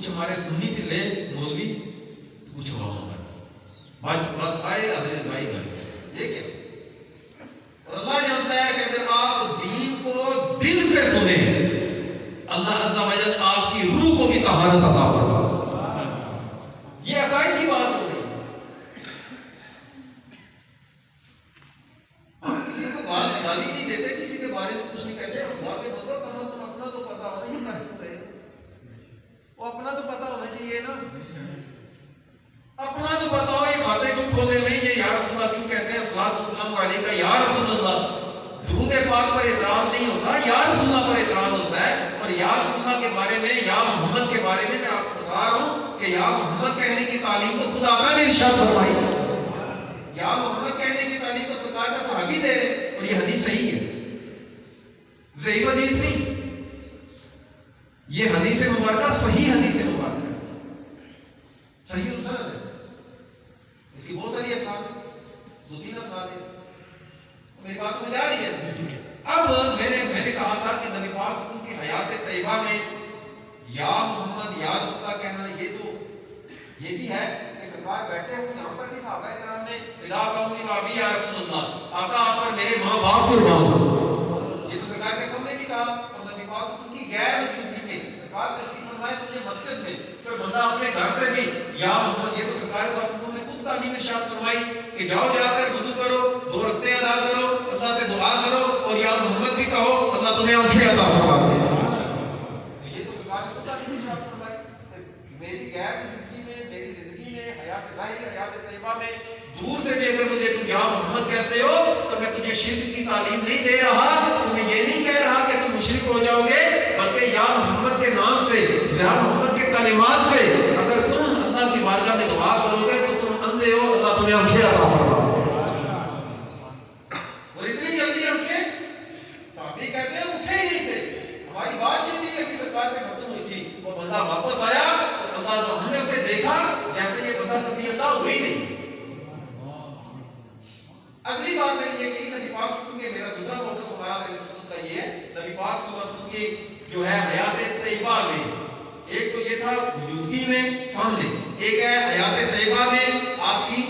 S1: کچھ ہمارے سنی ٹھلے مولوی کچھ عوام پر بس آئے حضرت بھائی کر یہ کیا. اور اللہ جانتا ہے کہ اگر آپ دین کو دل سے سنیں اللہ عز و جل آپ کی روح کو بھی طہارت عطا فرمائے. یہ عقائد کی بات ہو رہی. ہم کسی کو گالی نہیں دیتے, کسی کے بارے میں کچھ نہیں کہتے. خدا کے بندو کم از کم اپنا تو پتا ہونا ہی کر کیوں رہے, وہ اپنا تو پتا ہونا چاہیے نا. اپنا تو پتا ہو یہ کھاتے کیوں کھولے ہوئے, یہ یا رسول اللہ کیوں کہتے ہیں صلاۃ والسلام علیکہ یا رسول اللہ. درود پاک پر اعتراض نہیں ہوتا, یا رسول اللہ پر اعتراض ہوتا ہے. اور یا رسول اللہ کے بارے میں, یا محمد کے بارے میں آپ کو بتا رہا ہوں کہ یا محمد کہنے کی تعلیم تو خدا کا نے ارشاد فرمائی. یا محمد کہنے کی تعلیم تو سرکار کا صحابی دے رہے, اور یہ حدیث صحیح ہے, ضعیف حدیث نہیں. یہ حدیث مبارکہ صحیح حدیث مبارکہ ہے, صحیح السند ہے. اس کی بہت ساری اسناد, 2-3 اسناد ہیں. میری بات سمجھ آ رہی ہے؟ اب میں نے کہا تھا کہ نبی پاک صلی اللہ علیہ وسلم کی حیات طیبہ میں یا محمد یا رسول اللہ کہنا یہ بھی ہے کہ سرکار بیٹھے ہوئے یہاں پر بھی صحابہ کرام نے فدا قومی وابی یا رسول اللہ, آقا آپ پر میرے ماں باپ قربان ہو, یہ تو سرکار کے سامنے بھی کہا. اور نبی پاک صلی اللہ علیہ وسلم کی غیر موجودگی میں سرکار تشریف فرمائے سمجھے مسجد میں, کوئی بندہ اپنے گھر سے بھی یا محمد, یہ تو سرکار کے پاس نے خود تعلیم ارشاد فرمائی کہ جاؤ جا کر وضو کرو, 2 رکعتیں ادا کرو, اللہ سے دعا کرو, اور یا محمد بھی کہو, اللہ تمہیں آنکھیں عطا فرما دے. تو یہ تو سرکار نے خود تعلیم ارشاد فرمائی. میری غیر موجودگی میں, میری زندگی میں, حیات ظاہری حیات طیبہ میں دور سے بھی اگر مجھے تم یا محمد کہتے ہو تو میں تجھے شرک کی تعلیم نہیں دے رہا, تمہیں یہ نہیں کہہ رہا کہ تم مشرک ہو جاؤ گے, بلکہ یا محمد کے نام سے, یا محمد کے کلمات سے اگر تم اللہ کی بارگاہ میں دعا کرو گے تو تم اندھے ہو, اللہ تمہیں آنکھیں عطا فرما دے. اور اتنی جلدی آنکھیں, صحابی کہتے ہیں اٹھے ہی نہیں تھے, ہماری بات یہ تھی کہ سرکار سے ختم ہوئی تھی, وہ بندہ واپس آیا تو اللہ ہم نے اسے دیکھا جیسے یہ بندہ کبھی اللہ ہوئی نہیں. اگلی بات میں نے یہ کہی, نبی پاک صلی اللہ علیہ وسلم کے میرا دوسرا موقف ہمارا علیہ وسلم کا یہ ہے, نبی پاک صلی اللہ علیہ وسلم کی جو ہے حیات طیبہ میں, ایک تو یہ تھا موجودگی میں سامنے, ایک ہے حیات طیبہ میں آپ کی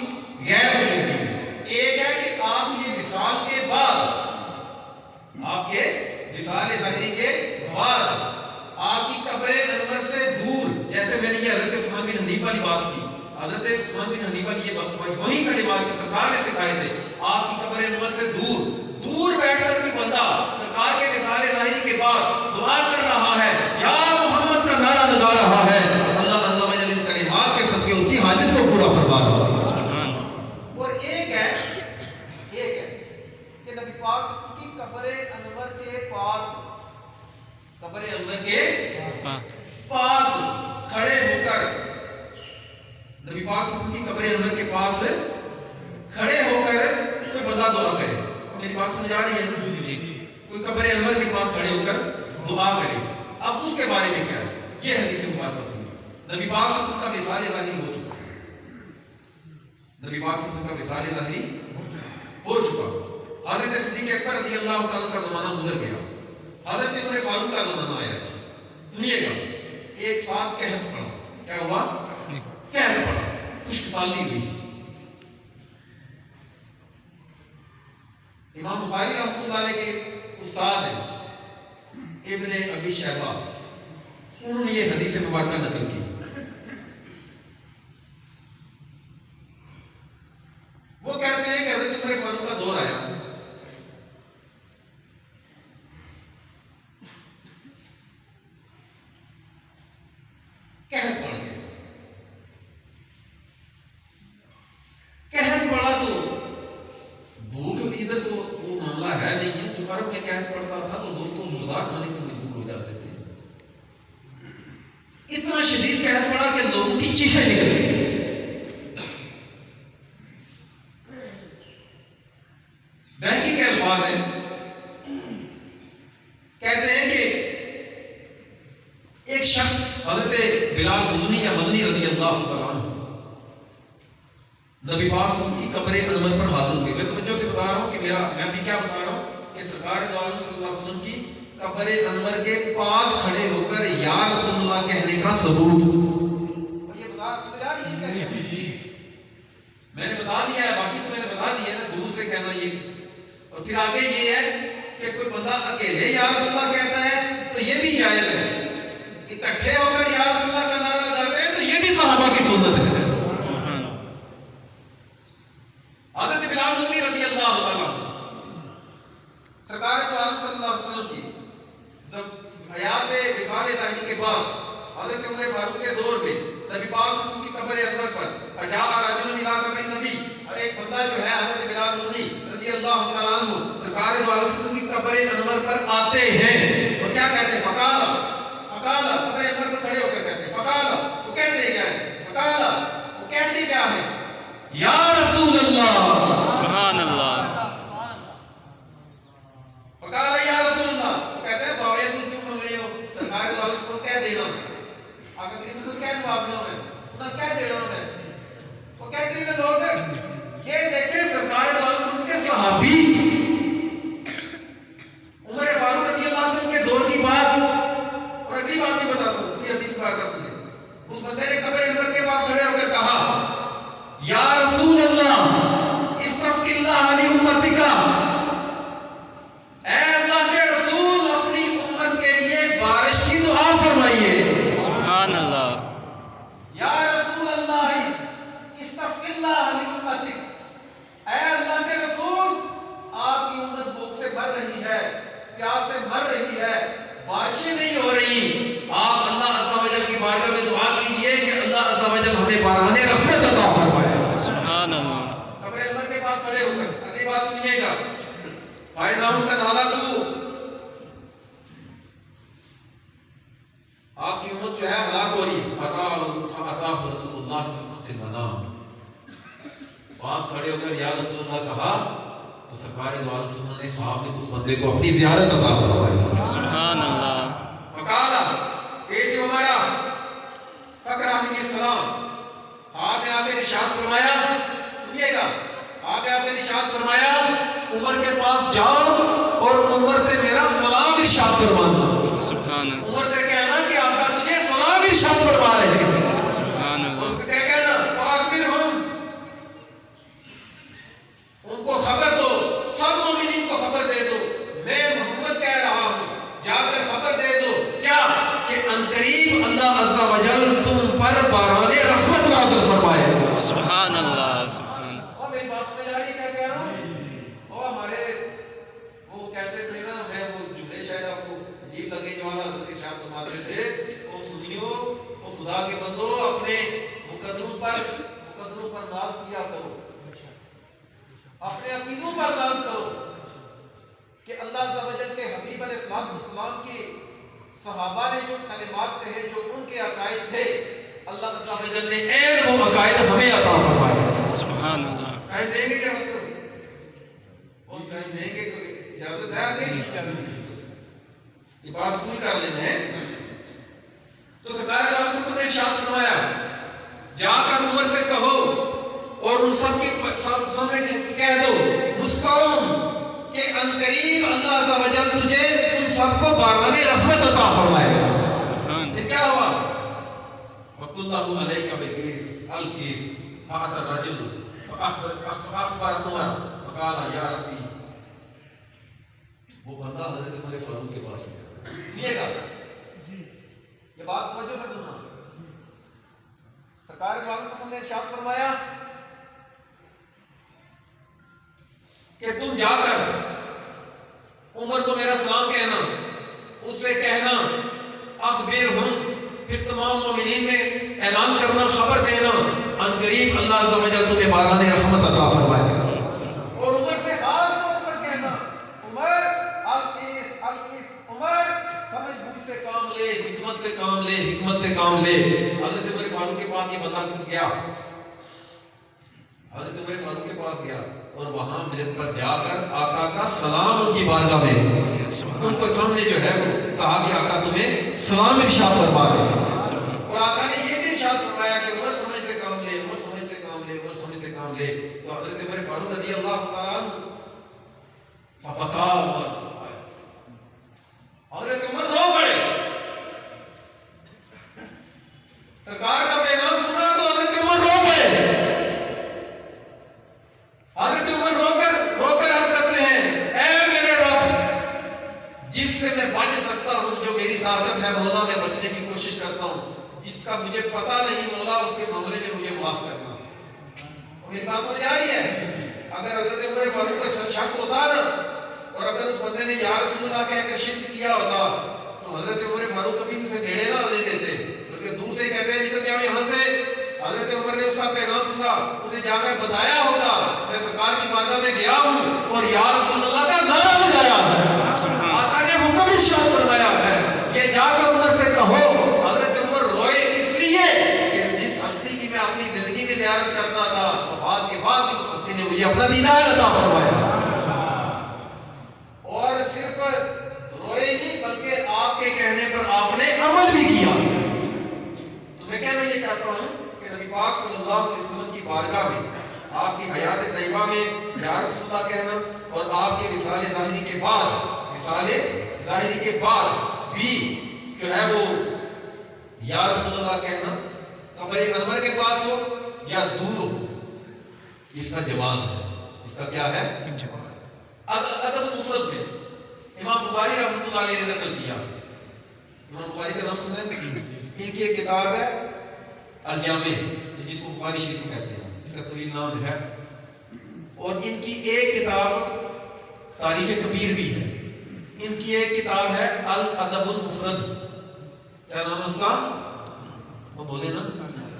S1: غیر موجودگی میں, ایک ہے کہ آپ کے وصال کے بعد, آپ کے وصال ظاہری کے بعد آپ کی قبر انور سے دور, جیسے میں نے یہ حضرت عثمان بن حنیفہ والی بات کی, حضرت عثمان بن حنیفہ یہ وہی کلمات جو سرکار نے سکھائے تھے, آپ کی قبر انور سے دور بیٹھ کر بھی بندہ سرکار کے وصال ظاہری کے بعد دعا کر رہا ہے, یا محمد کا نعرہ لگا رہا ہے, اللہ عز و جل ان کلمات کے صدقے اس کی حاجت کو پورا فرما رہا ہے. اور ایک ہے کہ نبی پاک کی قبر انور کے پاس, قبر انور کے پاس کھڑے ہو کر, نبی پاک صلی اللہ علیہ وسلم کی قبر انور کے پاس کھڑے ہو کر کوئی بندہ دعا کرے. میری بات سمجھ آ رہی ہے نا جی؟ کوئی قبر انور کے پاس کھڑے ہو کر دعا کرے, اب اس کے بارے میں کیا ہے, یہ حدیث مبارکہ سنی. نبی پاک صلی اللہ علیہ وسلم کا وصال ظاہری ہو چکا, نبی پاک صلی اللہ علیہ وسلم کا وصال ظاہری ہو چکا. حضرت صدیق اکبر رضی اللہ تعالیٰ کا زمانہ گزر گیا, حضرت عمر فاروق کا زمانہ آیا. سنیے گا, ایک ساتھ قحط پڑا. کیا ہوا؟ قحط پڑا, خشک سالی ہوئی. امام بخاری رحمۃ اللہ علیہ کے استاد ہیں ابن ابی شیبہ, انہوں نے یہ حدیث مبارکہ نقل کی. وہ کہتے ہیں کہ حضرت عمر فاروق کا دور آیا, قحط پڑ گیا. قحط پڑا تو بھوک بھی ادھر تو وہ معاملہ ہے نہیں ہے, جو عرب میں قحط پڑتا تھا تو لوگ تو مردار کھانے پر مجبور ہو جاتے تھے. اتنا شدید قحط پڑا کہ لوگوں کی چیخیں نکل گئی. بہکی کے الفاظ ہیں, کہتے ہیں کہ ایک شخص حضرت بلال مزنی یا مدنی رضی اللہ تعالیٰ عنہ نبی پاک صلی اللہ علیہ وسلم کی قبر انور پر حاضر ہوئے. میں توجہ سے بتا رہا ہوں کہ میں بھی کیا بتا رہا ہوں کہ سرکار دو عالم صلی اللہ علیہ وسلم کی قبر انور کے پاس کھڑے ہو کر یا رسول اللہ کہنے کا ثبوت؟ یہ بتا سمجھا یہ میں نے بتا دیا ہے، باقی تو میں نے بتا دیا ہے نا، دور سے کہنا یہ. اور پھر آگے یہ ہے کہ کوئی بندہ اکیلے یا رسول اللہ کہتا ہے تو یہ بھی جائز ہے، اکٹھے ہو کر یا رسول اللہ کا نعرہ لگاتے ہیں تو یہ بھی صحابہ کی سنت ہے. حضرت بلال حبشی رضی اللہ تعالیٰ سرکار دو عالم صلی اللہ علیہ وسلم کی جب حیات وصال ظاہری کے بعد حضرت عمر فاروق کے دور میں نبی پاک صلی اللہ علیہ وسلم کی قبر انور پر فجاء رجل الى قبر النبی، ایک بندہ جو ہے حضرت بلال حبشی رضی اللہ تعالیٰ عنہ سرکار دو عالم صلی اللہ علیہ وسلم کی قبر انور پر آتے ہیں اور کیا کہتے ہیں؟ فقال قبر انور پر کھڑے ہو کر کہتے ہیں فقال، وہ کہتے کیا ہے؟ فقال، وہ کہتے کیا ہے؟ یا رسول اللہ،
S2: سبحان اللہ.
S1: فقال یا رسول اللہ، وہ کہتے ہیں باویا تم کیوں مانگ رہے ہو؟ سرکار دو عالم کو کہہ دینا، آقا کریم سے کہہ نوازنا ہے، انہیں کہہ دینا ہے. وہ کہتے ہیں لوگ یہ دیکھیں سرکار دو عالم کے صحابی عمر فاروق رضی اللہ عنہ کے دور کی بات. اور اگلی بات بھی بتاتا ہوں، پوری حدیث پاک کا سنیں. اس بندے نے قبر انور کے پاس کھڑے ہو کر کہا یا رسول اللہ استسق اللہ علی امتک، اے اللہ کے رسول اپنی امت کے لیے بارش کی دعا فرمائیے.
S2: سبحان اللہ.
S1: یا رسول اللہ استسق اللہ علی امتک، اے اللہ کے رسول آپ کی امت بھوک سے مر رہی ہے، پیاس سے مر رہی ہے، بارشیں نہیں ہو رہی، آپ اللہ عز و جل کی بارگاہ میں دعا کیجئے کہ اللہ عز و جل ہمیں باران رحمت عطا فرمائے.
S2: سبحان اللہ.
S1: قبر انور کے پاس کھڑے ہو کر اگلی بات سنیے گا. بھائی نام کا نالا تو آپ کی امت جو ہے ہلاک ہو رہی ہے. فَأَتَاهُ رسول اللہ صلی اللہ علیہ وسلم فی المنام، پاس کھڑے ہو کر یا رسول اللہ کہا تو سرکار دو عالم صلی اللہ علیہ وسلم نے خواب میں اس بندے کو اپنی زیارت عطا فرمائی.
S2: سبحان اللہ.
S1: فقال اے عمر فقرا من السلام، خواب میں آپ نے ارشاد فرمایا، سنیے گا، خواب میں آپ نے ارشاد فرمایا عمر کے پاس جاؤ اور عمر سے میرا سلام ارشاد فرمانا.
S2: سبحان اللہ.
S1: عمر سے کہنا کہ آقا تجھے سلام ارشاد فرما رہے ہیں.
S2: سبحان اللہ.
S1: اس کو کیا کہنا؟ فاخبرہم، ان کو خبر دو، سب مومنین کو خبر دے دو، میں محمد کہہ رہا ہوں، جا کر خبر دے دو کیا کہ عنقریب اللہ عز و جل تم پر باران رحمت نازل فرمائے.
S2: سبحان اللہ. سبحان اللہ.
S1: اور میری بات سمجھ آ رہی ہے کیا کہہ رہا ہوں؟ اور ہمارے وہ کہتے تھے نا، میں وہ جملے شاید آپ کو عجیب لگے جو اعلیٰ حضرت ارشاد فرماتے تھے، وہ سنیو، وہ خدا کے بندو اپنے مقدروں پر ناز کیا کرو، اپنے عقیدوں پر ناز کرو کہ اللہ عز و جل کے حبیب علیہ السلام کے صحابہ نے جو کلمات کہے، جو ان کے عقائد تھے، اللہ عز و جل نے عین وہ عقائد ہمیں عطا فرمائے.
S2: سبحان اللہ.
S1: ٹائم دیں گے کیا بس کرو؟ اور ٹائم دیں گے، اجازت ہے آگے یہ بات پوری کر لینا ہے. تو سرکار دو عالم صلی اللہ علیہ وسلم نے ارشاد فرمایا جا کر عمر سے کہو اور ان سب کے سامنے کہہ دو مسکون کہ عنقریب اللہ عز و جل تجھے تم سب کو باران رحمت عطا فرمائے گا. پھر کیا ہوا؟ وَقُلْ اللَّهُ عَلَيْكَ بِالْقِسْطِ الْقِسْطِ فَأَتَى الرَّجُلُ فَأَخْبَرَ عُمَرَ فَقَالَ يَا رَبِّي. وہ بندہ حضرت عمر فاروق کے پاس گیا. سنیے گا یہ بات توجہ سے سننا. سرکار دو عالم صلی اللہ علیہ وسلم نے ارشاد فرمایا کہ تم جا کر عمر کو میرا سلام کہنا، اس سے کہنا اخبرہم، پھر تمام مومنین میں اعلان کرنا، خبر دینا عنقریب اللہ عز و جل تمہیں باران رحمت عطا فرمائے گا. اور عمر سے خاص طور پر کہنا عمر القیس القیس، عمر سمجھ بوجھ سے کام لے، حکمت سے کام لے، حکمت سے کام لے. حضرت عمر فاروق کے پاس یہ بندہ گیا، حضرت عمر فاروق کے پاس گیا اور وہاں ملت پر جا کر آقا کا سلام ان کی بارگاہ میں ان کو سامنے جو ہے وہ کہا کہ آقا تمہیں سلام ارشاد فرما رہے ہیں. اور آقا نے یہ بھی ارشاد فرمایا کہ عمر سمجھ سے کام لے، عمر سمجھ سے کام لے، عمر سمجھ سے کام لے. تو حضرت عمر فاروق رضی اللہ تعالیٰ عنہ فبکا عمر سرکار کا پیغام سنا تو حضرت عمر رو پڑے. حضرت عمر رو کر عرض کرتے ہیں اے میرے رب، جس سے میں بچ سکتا ہوں، جو میری طاقت ہے مولا میں بچنے کی کوشش کرتا ہوں، جس کا مجھے پتہ نہیں مولا اس کے معاملے میں مجھے معاف کرنا. میری بات سمجھ آ رہی ہے؟ اگر حضرت عمر فاروق کو شک ہوتا نا، اور اگر اس بندے نے یا رسول اللہ کہہ کر شرک کیا ہوتا تو حضرت عمر فاروق کبھی اسے نیڑے نہ آنے دیتے، بلکہ دور سے کہتے ہیں نکل جاؤ یہاں سے. حضرت عمر نے اس کا پیغام سنا، اسے جا کر بتایا ہوگا میں سرکار کی بارگاہ میں گیا ہوں اور یا رسول اللہ کا نعرہ لگایا ہے، آقا نے حکم ارشاد فرمایا ہے یہ جا کر عمر سے کہو. حضرت عمر روئے اس لیے کہ جس ہستی کی میں اپنی زندگی میں زیارت کرتا تھا، وفات کے بعد بھی اس ہستی نے مجھے اپنا دیدار عطا فرمایا. اور صرف روئے نہیں بلکہ آپ کے کہنے پر آپ نے عمل بھی کیا. تو میں کہنا یہ چاہتا ہوں کہ نبی پاک صلی اللہ علیہ وسلم کی بارگاہ میں آپ کی حیات طیبہ میں یا رسول اللہ کہنا اور آپ کے وصال ظاہری کے بعد بھی جو ہے وہ یا رسول اللہ کہنا قبر انور کے پاس ہو یا دور ہو، اس کا جواز ہے. اس کا کیا ہے؟ ادب المفرد میں امام بخاری رحمۃ اللہ علیہ نے نقل کیا. امام بخاری کا نام سنا ہے؟ ان کی ایک کتاب ہے الجامع، جس کو بخاری شریف کہتے ہیں، اس کا طویل نام ہے. اور ان کی ایک کتاب تاریخ کبیر بھی ہے. ان کی ایک کتاب ہے الادب المفرد. کیا نام ہے اس کا؟ وہ بولے نا،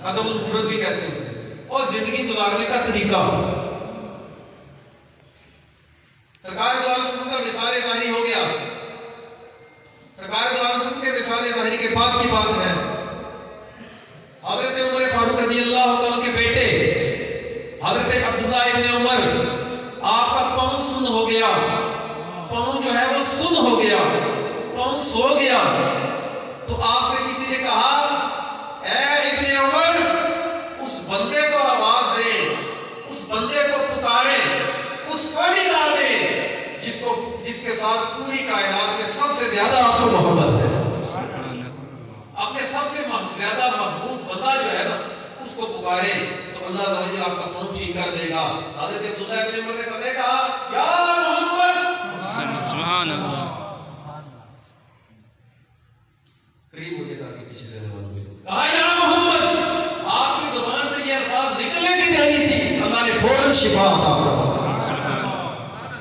S1: ادب المفرد بھی کہتے ہیں اسے. اور زندگی گزارنے کا طریقہ، سرکار دو عالم وسلم کا وصال ظاہری ہو گیا. سرکار دو عالم وسلم کے وصال ظاہری کے بعد کی بات ہے. حضرت عمر فاروق رضی اللہ تعالیٰ کے بیٹے حضرت عبداللہ ابن عمر، آپ کا پاؤں سن ہو گیا. پاؤں جو ہے وہ سن ہو گیا، پاؤں سو گیا. تو آپ سے کسی نے کہا اے ابن عمر، اس بندے کو آواز دے، اس بندے کو پکارے، اس کو ندا دے جس کے ساتھ پوری کائنات میں سب سے زیادہ آپ کو محبت ہے. اپنے سب سے زیادہ محبوب بندہ جو ہے نا اس کو پکارے تو اللہ عز و جل آپ کا پاؤں ٹھیک کر دے گا. حضرت عبداللہ ابن عمر نے کہتے کہا یا محمد،
S2: سبحان اللہ.
S1: قریب ہو جائے تاکہ پیچھے سے نماز ہوئے. کہا یا محمد، آپ کی زبان سے یہ الفاظ نکلنے کی دہری تھی، اللہ نے فوراً شفا عطا فرمایا.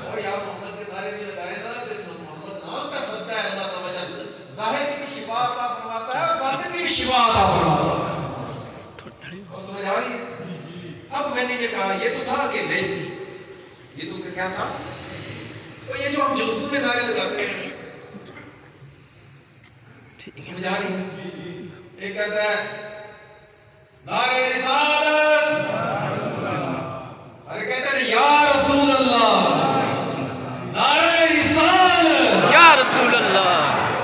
S1: اور یا محمد کے نعرے بھی لگائے نا تو اس میں محمد نام کا صدقہ ہے اللہ سمجھ ظاہر کی بھی شفا عطا فرماتا ہے اور باطن کی بھی شفا عطا فرماتا ہے. اور سمجھ آ رہی ہے؟ اب میں نے یہ کہا یہ تو تھا کہ نہیں، یہ تو کیا تھا؟ تو یہ جو ہم جلسوں میں نعرے لگاتے ہیں، سمجھ آ رہی ہے؟ ایک کہتا ہے نعرہ رسالت، ارے کہتے ہیں یا رسول اللہ، نعرہ رسالت،
S2: یا رسول اللہ.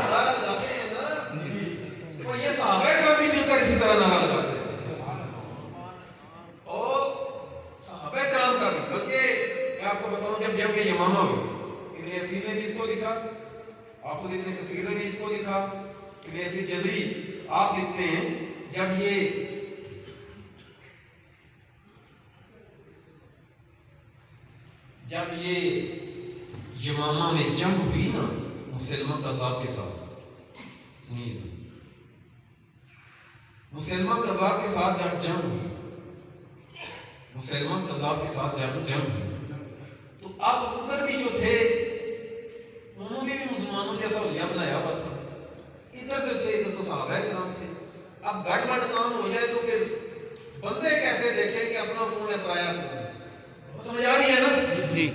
S1: نعرہ لگاتے ہیں نا، وہ یہ صحابہ کرام بھی مل کر اسی طرح نعرہ لگاتے تھے. اور صحابہ کرام کا بھی، بلکہ میں آپ کو بتاؤں جب جنگ یمامہ ہوئی، ابن اسیر نے بھی اس کو لکھا، حافظ ابن کثیر نے بھی اس کو لکھا، ابن اسیر جزری آپ لکھتے ہیں جب یہ یمامہ میں جنگ ہوئی نا مسلمہ قذاب کے ساتھ، مسلمہ قذاب کے ساتھ جب جنگ ہوئی، مسلمہ قذاب کے ساتھ جب جنگ ہوئی تو اب ادھر بھی جو تھے انہوں نے بھی مسلمانوں جیسا حلیہ بنایا ہوا تھا. ادھر جو تھے ادھر تو صحابہ کرام تھے. اب گھٹ بڑھ کام ہو جائے تو پھر بندے کیسے دیکھیں کہ اپنا کون ہے پرایا کون ہے. سمجھ آ رہی ہے نا
S2: جی؟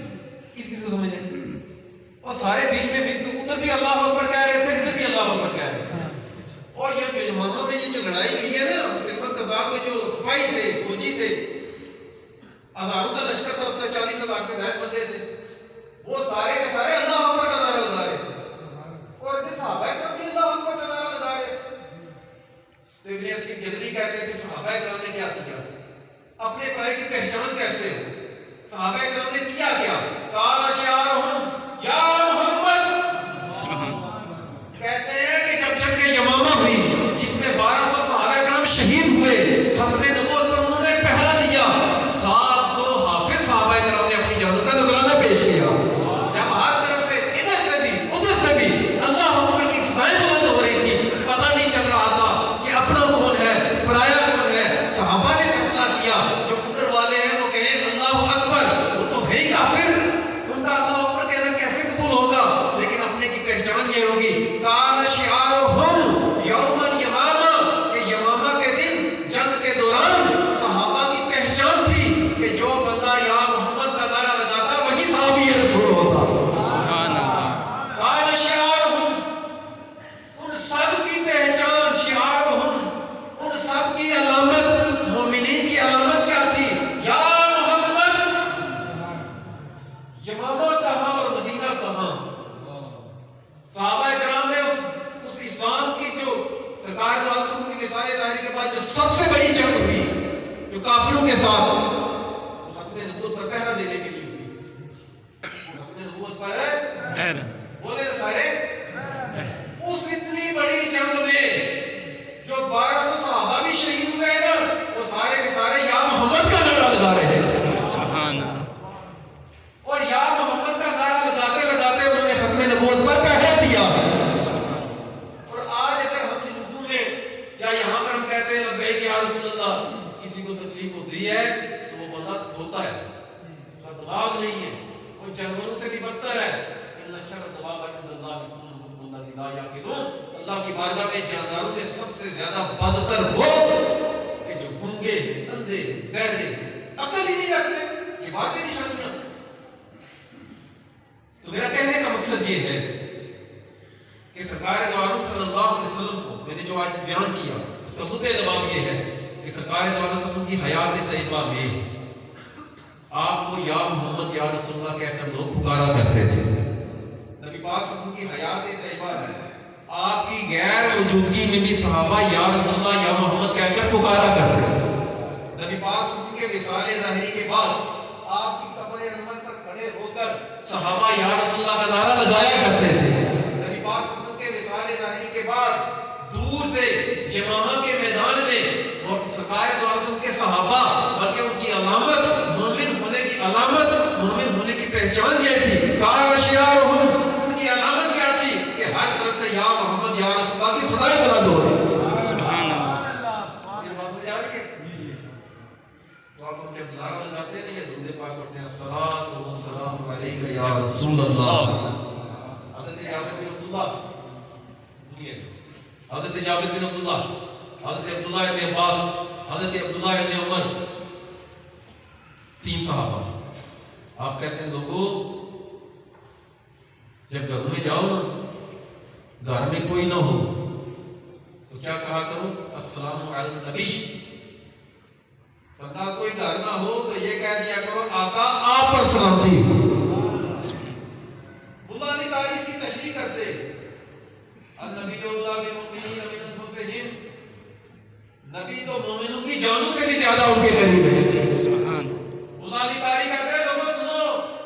S1: اس کو سمجھ ہے. اور سارے بیچ میں ادھر بھی اللہ اکبر کہہ رہے تھے، ادھر بھی اللہ اکبر کہہ رہے تھے. اور یہ جو یمامہ میں یہ جو لڑائی ہوئی ہے نا، مسلمہ قذاب میں جو سپاہی تھے، فوجی تھے، ہزاروں کا لشکر تھا، اس کا 40,000 سے زائد بندے تھے، وہ سارے کے سارے اللہ اکبر کا نعرہ لگا رہے تھے. اور اتنے صحابہ کرام بھی اللہ اکبر کا نعرہ لگا رہے تھے. تو ابن اسیر جزری کہتے ہیں کہ صحابہ کرام نے کیا کیا، اپنے پرائے کی پہچان کیسے ہو. صحابہ کرام نے کیا کیا، قال شعارہم یا محمد. کہتے ہیں کہ جب جنگ یمامہ ہوئی جس میں 1200 صحابہ کرام شہید شہید ہوئے، ختم نبوت پر انہوں نے پہرا دیا، 700 حافظ صحابہ کرام نے اپنی جانوں کا نذرانہ پیش کیا۔ جب ہر طرف سے ادھر سے بھی ادھر سے بھی اللہ اکبر کی صدائیں بلند ہو رہی تھی، پتہ نہیں چل رہا تھا کہ اپنا کون ہے پرایا کون ہے۔ صحابہ نے فیصلہ کیا جو ادھر والے ہیں وہ کہیں اللہ اکبر، وہ تو ہے ہی کافر، ان کا اللہ اکبر کہنا کیسے قبول ہوگا، لیکن اپنے کی پہچان یہ ہوگی کان شعارہم یوم الیمامہ، کہ یمامہ کے دن جنگ کے دوران صحابہ کی پہچان تھی کہ جو بندہ یا محمد کا نعرہ لگاتا وہی صحابی رسول ہوتا۔
S2: سبحان اللہ۔
S1: کان شعارہم، ان سب کی پہچان، شعارہم ان سب کی علامت، مومنین کی علامت کیا تھی؟ یا محمد۔ یمامہ کہاں اور مدینہ کہاں؟ صحابہ کرام نے اس اسلام کی جو سرکار دو عالم کی وصال ظاہری کے بعد جو سب سے بڑی جنگ ہوئی جو کافروں کے ساتھ، وہ ختم نبوت پر پہرا دینے کے لیے ہوئی۔ ختم نبوت پر بولے نا سارے، اس اتنی بڑی جنگ میں جو 1200 صحابہ بھی شہید ہوئے نا، وہ سارے کے سارے یا محمد کا نعرہ لگا رہے تھے،
S2: سبحان اللہ۔
S1: اور یا محمد کا نعرہ لگاتے لگاتے انہوں نے ختم نبوت پر پہرا دیا۔ اور آج اگر ہم جلوسوں میں یا یہاں پر ہم کہتے ہیں لبیک یا رسول اللہ، کسی کو تکلیف ہوتی ہے تو وہ بندہ کھوتا ہے، اس کا دماغ نہیں ہے، وہ جانوروں سے بھی بدتر ہے۔ ان شر الدواب عند اللہ الصم الذین لا یعقلون، اللہ کی بارگاہ میں جانداروں میں سب سے زیادہ بدتر وہ کہ جو گنگے، اندھے، بہرے، عقل ہی نہیں رکھتے۔ یہ واضح نشانیاں۔ تو میرا کہنے کا مقصد یہ ہے کہ سرکار دو عالم صلی اللہ علیہ وسلم کو میں نے جو آج بیان کیا اس کا خطبہ جواب یہ ہے کہ سرکار دو عالم صلی اللہ علیہ وسلم کی حیات طیبہ میں آپ کو یا محمد یا رسول اللہ کہہ کر لوگ پکارا کرتے تھے۔ نبی پاک صلی اللہ علیہ وسلم کی حیات طیبہ ہے، آپ کی غیر موجودگی میں بھی صحابہ یا رسول اللہ یا محمد کہہ کر پکارا کرتے تھے۔ نبی پاک صلی اللہ علیہ وسلم کے وصال ظاہری کے بعد آپ کی قبر انور پر کھڑے ہو کر صحابہ یا رسول اللہ کا نعرہ لگایا کرتے تھے۔ نبی پاک صلی اللہ علیہ وسلم کے وصال ظاہری کے بعد دور سے یمامہ کے میدان میں سرکار دو عالم کے صحابہ، بلکہ ان کی علامت، مومن ہونے کی علامت، مومن ہونے کی پہچان یہ تھی، کان شعارہم، ان کی علامت کیا تھی کہ ہر طرف سے یا محمد یا رسول اللہ کی صدائیں بلند ہو رہی۔
S2: سبحان اللہ۔
S1: یہ بات سمجھ آ رہی ہے؟ تو آپ ہم جب نعرہ لگاتے ہیں یا درود پاک پڑھتے ہیں الصلاۃ والسلام علیک یا رسول اللہ، حضرت جابر بن عبداللہ، حضرت جابر بن عبداللہ، حضرت عبداللہ ابن عباس، حضرت عبداللہ ابن عمر، 3 صحابہ۔ آپ کہتے ہیں لوگوں جب گھروں میں جاؤ نا، گھر میں کوئی نہ ہو تو کیا کہا کرو؟ السلام علی النبی۔ بندہ کوئی گھر نہ ہو تو یہ کہہ دیا کرو آقا آپ پر سلامتی ہو۔ اللہ علی تعالی اس کی تشریح کرتے النبی اولیٰ بالمؤمنین من انفسہم، نبی تو مومنوں کی جانوں سے بھی زیادہ ان کے قریب ہے۔
S2: سبحان
S1: اللہ علی تعالی کہتے ہیں لوگوں سنو،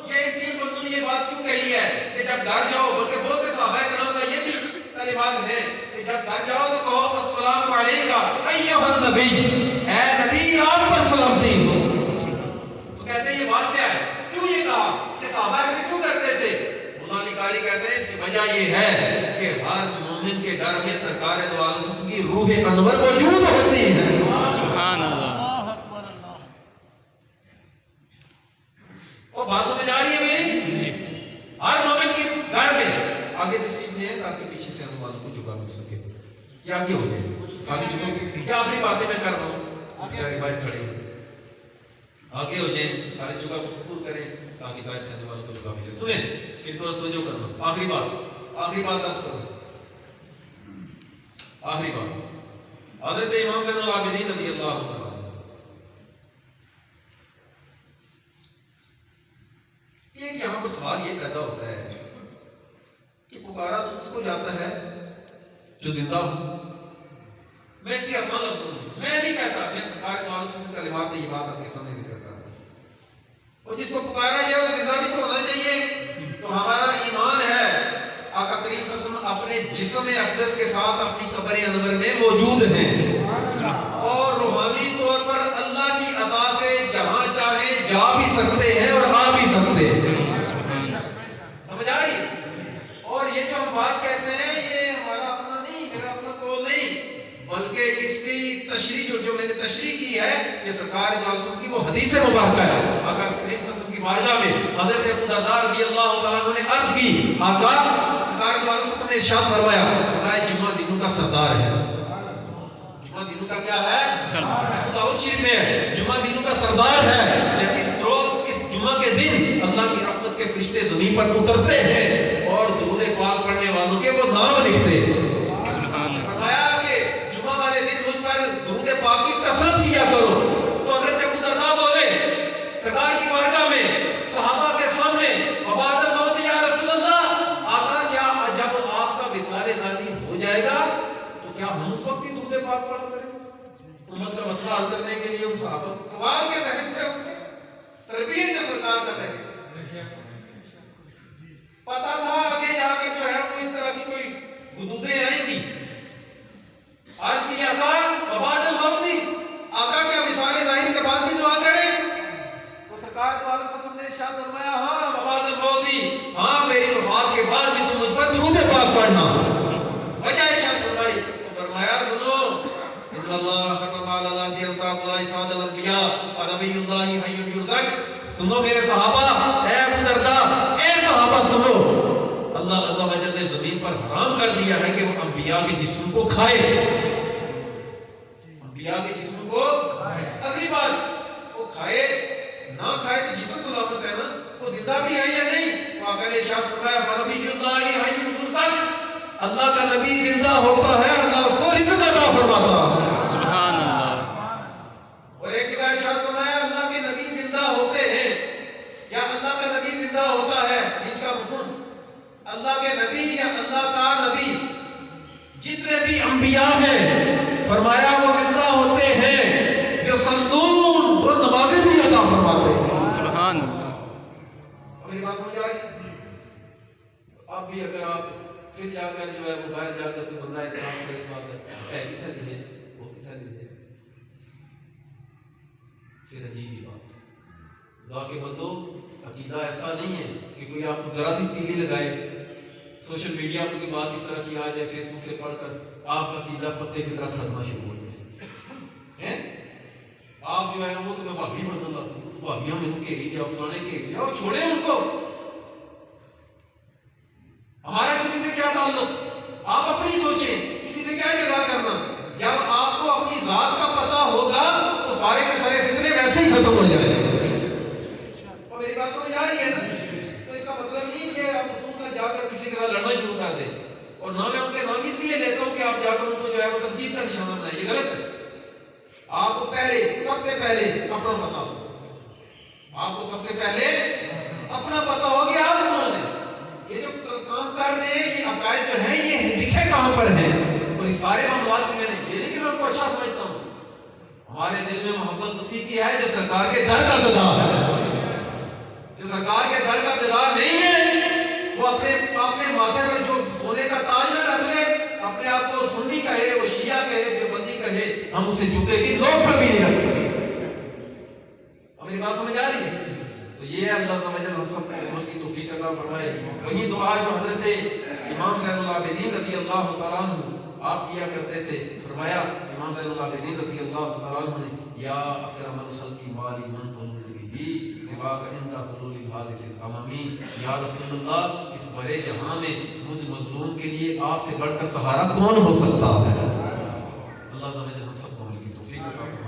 S1: یہ ان 3 بندوں نے یہ بات کیوں کہی ہے کہ جب گھر جاؤ، بلکہ بہت سے صحابہ کرام کا یہ بھی کلمات ہے کہ جب گھر جاؤ تو کہو السلام علیکہ ایھا النبی، اے نبی آپ پر سلامتی ہو۔ تو کہتے ہیں یہ بات کیا ہے، کیوں یہ کہا، یہ صحابہ ایسے کیوں کرتے تھے؟ اللہ علی قاری کہتے ہیں اس کی وجہ یہ ہے کہ ہر مومن کے گھر میں سرکار دو عالم صلی اللہ علیہ وسلم کی روح انور موجود ہوتی ہے۔
S2: سبحان اللہ۔
S1: وہ بات سمجھ آ رہی ہے میری؟ ہر مومن کے گھر میں آگے تشریف لے تاکہ پیچھے سے ہم والوں کو جگہ مل سکے، یہ آگے ہو جائے خالی جگہ۔ کیا آخری باتیں میں کر رہا ہوں، بیچارے باہر کھڑے آگے ہو جائیں، خالی جگہ کو پور کریں تاکہ باہر سے آنے والوں کو جگہ ملے۔ سنیں اس طرح توجہ کرنا، آخری بات عرض کروں، آخری بات حضرت امام زین العابدین رضی اللہ تعالیٰ ایک یہاں پر سوال یہ پیدا ہوتا ہے کہ پکارا تو اس کو جاتا ہے جو زندہ ہو۔ میں اس کی آسان لفظوں میں نہیں کہتا، میں سرکار دو عالم سے کلمات یہ بات آپ کے سامنے ذکر کر رہا ہوں، اور جس کو پکارا ہے وہ زندہ بھی تو ہونا چاہیے۔ تو ہمارا ایمان ہے آقا کریم صلی اللہ علیہ وسلم اپنے جسم اقدس کے ساتھ اپنی قبر انور میں موجود ہیں، اور روحانی طور پر اللہ کی عطا سے جہاں چاہیں جا بھی سکتے ہیں اور آ بھی سکتے ہیں. سمجھ آئی؟ اور یہ جو ہم بات کہتے ہیں یہ ہمارا اپنا نہیں، میرا اپنا قول نہیں، بلکہ اس کی تشریح جو میں نے تشریح کی ہے یہ سرکار دو علیہ وسلم کی وہ حدیث مبارکہ ہے. آقا کریم صلی اللہ علیہ وسلم کی بارگاہ میں حضرت ابو درداء رضی اللہ تعالیٰ عنہ نے عرض کی، آقا سرکار دو علیہ وسلم نے ارشاد فرمایا جمعہ دنوں کا سردار ہے. جمعہ دنوں کا کیا ہے؟ سردار. داؤد شریف میں ہے جمعہ دنوں کا سردار ہے. اس روز اس جمعہ کے دن اللہ کی رحمت کے فرشتے زمین پر اترتے ہیں اور درود پاک پڑھنے والوں کے وہ نام لکھتے ہیں. فرمایا کہ جمعہ والے دن مجھ پر درود پاک کی کثرت کیا کرو. تو حضرت ابو درداء بولے سرکار کی بارگاہ میں صحابہ کے سامنے وبعد الموت یا رسول اللہ، آقا کیا جب آپ کا وصال ثانی ہو جائے گا تو کیا ہم اس وقت بھی درود پاک پڑھ کریں؟ امت کا مسئلہ حل کرنے کے لیے وہ صحابہ کبار کے ذہن تھے، ان کے تربیت جو سرکار کر رہے تھے. پتا تھا آگے جا کر جو ہے وہ اس طرح کی کوئی حدودیں آئی تھی. عرض کی آقا وبعد الموت، آقا کیا وصال ظاہری کے بعد بھی دعا کریں؟ تو سرکار دو عالم صلی اللہ علیہ وسلم نے ارشاد فرمایا ہاں وبعد الموت، ہاں میری وفات کے بعد بھی تم مجھ پر درود پاک پڑھنا. وجہ ارشاد فرمائی، فرمایا سنو ان اللہ حرم علی الارض ان تاکل اجساد الانبیاء ونبی اللہ حی یرزق. سنو میرے صحابہ، اے ابو درداء، اے صحابہ سنو، اللہ عز و جل نے زمین پر حرام کر دیا ہے کہ وہ انبیاء کے جسم کو کھائے. انبیاء کے جسم کو اگلی بات وہ کھائے نہ کھائے تو جسم سلامت ہے نا، وہ زندہ بھی ہے یا نہیں. تو آقا نے ارشاد فرمایا فنبی اللہ حی یرزق، اللہ کا نبی زندہ ہوتا ہے اللہ اس کو رزق عطا فرماتا ہے.
S2: سبحان اللہ.
S1: اور ایک جگہ ارشاد فرمایا اللہ کے نبی زندہ ہوتے ہیں یا اللہ کا نبی زندہ ہوتا ہے. اس کا مفہوم اللہ کے نبی یا اللہ کا نبی جتنے بھی انبیاء ہیں فرمایا وہ زندہ ہوتے ہیں جو سلون وہ نمازیں بھی عطا فرماتے ہیں.
S2: سبحان اللہ.
S1: میری بات سمجھ آئی؟ اب بھی اگر آپ پھر جا کر جو ہے وہ باہر جا کر کوئی بندہ اعتراف کرے تو آگر اے کتھا دی ہے وہ کتھا دی ہے، پھر عجیب ہی بات. خدا کے بندو عقیدہ ایسا نہیں ہے کہ کوئی آپ کو ذرا سی تیلی لگائے، سوشل میڈیا پر کوئی بات اس طرح کی آ جائے، فیس بک سے پڑھ کر آپ کا عقیدہ پتے کی طرح کھڑکنا شروع ہو جائے. آپ جو ہے وہ تو میں بھابی بن اللہ سے بھابیاں میں گھیری جاؤ فلانے گھیری جاؤ، چھوڑیں ان کو. ہمارا کسی سے کیا تعلق؟ آپ اپنی سوچیں، کسی سے کیا جھگڑا کرنا. جب آپ کو اپنی ذات کا پتہ ہوگا تو سارے کے سارے فتنے ویسے ہی ختم ہو جائیں گے. اور میری بات سمجھ آ رہی ہے نا؟ تو اس کا مطلب نہیں کہ آپ اصول کر جا کر کسی کے ساتھ لڑنا شروع کر دیں. اور نہ میں ان کے نام اس لیے لیتا ہوں کہ آپ جا کر ان کو جو ہے وہ تنقید کا نشانہ بنائیں، یہ غلط ہے. آپ کو پہلے سب سے پہلے اپنا پتہ ہو، آپ کو سب سے پہلے اپنا پتہ ہو کہ آپ کون ہیں. یہ جو کام کر رہے ہیں یہ عقائد جو ہیں یہ لکھے کہاں پر ہیں. اور یہ سارے معاملات میں نے یہ نہیں کہ میں ان کو اچھا سمجھتا ہوں، ہمارے دل میں محبت اسی کی ہے جو سرکار کے در کا گدا ہے. جو سرکار کے در کا گدا نہیں ہے وہ اپنے ماتھے پر جو سونے کا تاج نہ رکھ لے، اپنے آپ کو سنی کہے، وہ شیعہ کہے، دیوبندی کہے، ہم اسے جوتے کی نوک پر بھی نہیں رکھتے. اب میری بات سمجھ آ رہی ہے؟ تو یہ اللہ سمجھن ہم سب کو عمل کی توفیق عطا فرمائے. وہی دعا جو حضرت امام زین العابدین رضی اللہ تعالیٰ عنہ آپ کیا کرتے تھے. فرمایا امام زین العابدین رضی اللہ تعالیٰ عنہ نے یا اکرم الخلق مالی من قلوب بھی سواک عند حلول الحادث الامامی، یا رسول اللہ اس بڑے جہاں میں مجھ مظلوم کے لیے آپ سے بڑھ کر سہارا کون ہو سکتا ہے. اللہ سمجھن ہم سب کو عمل کی توفیق عطا فرمائے.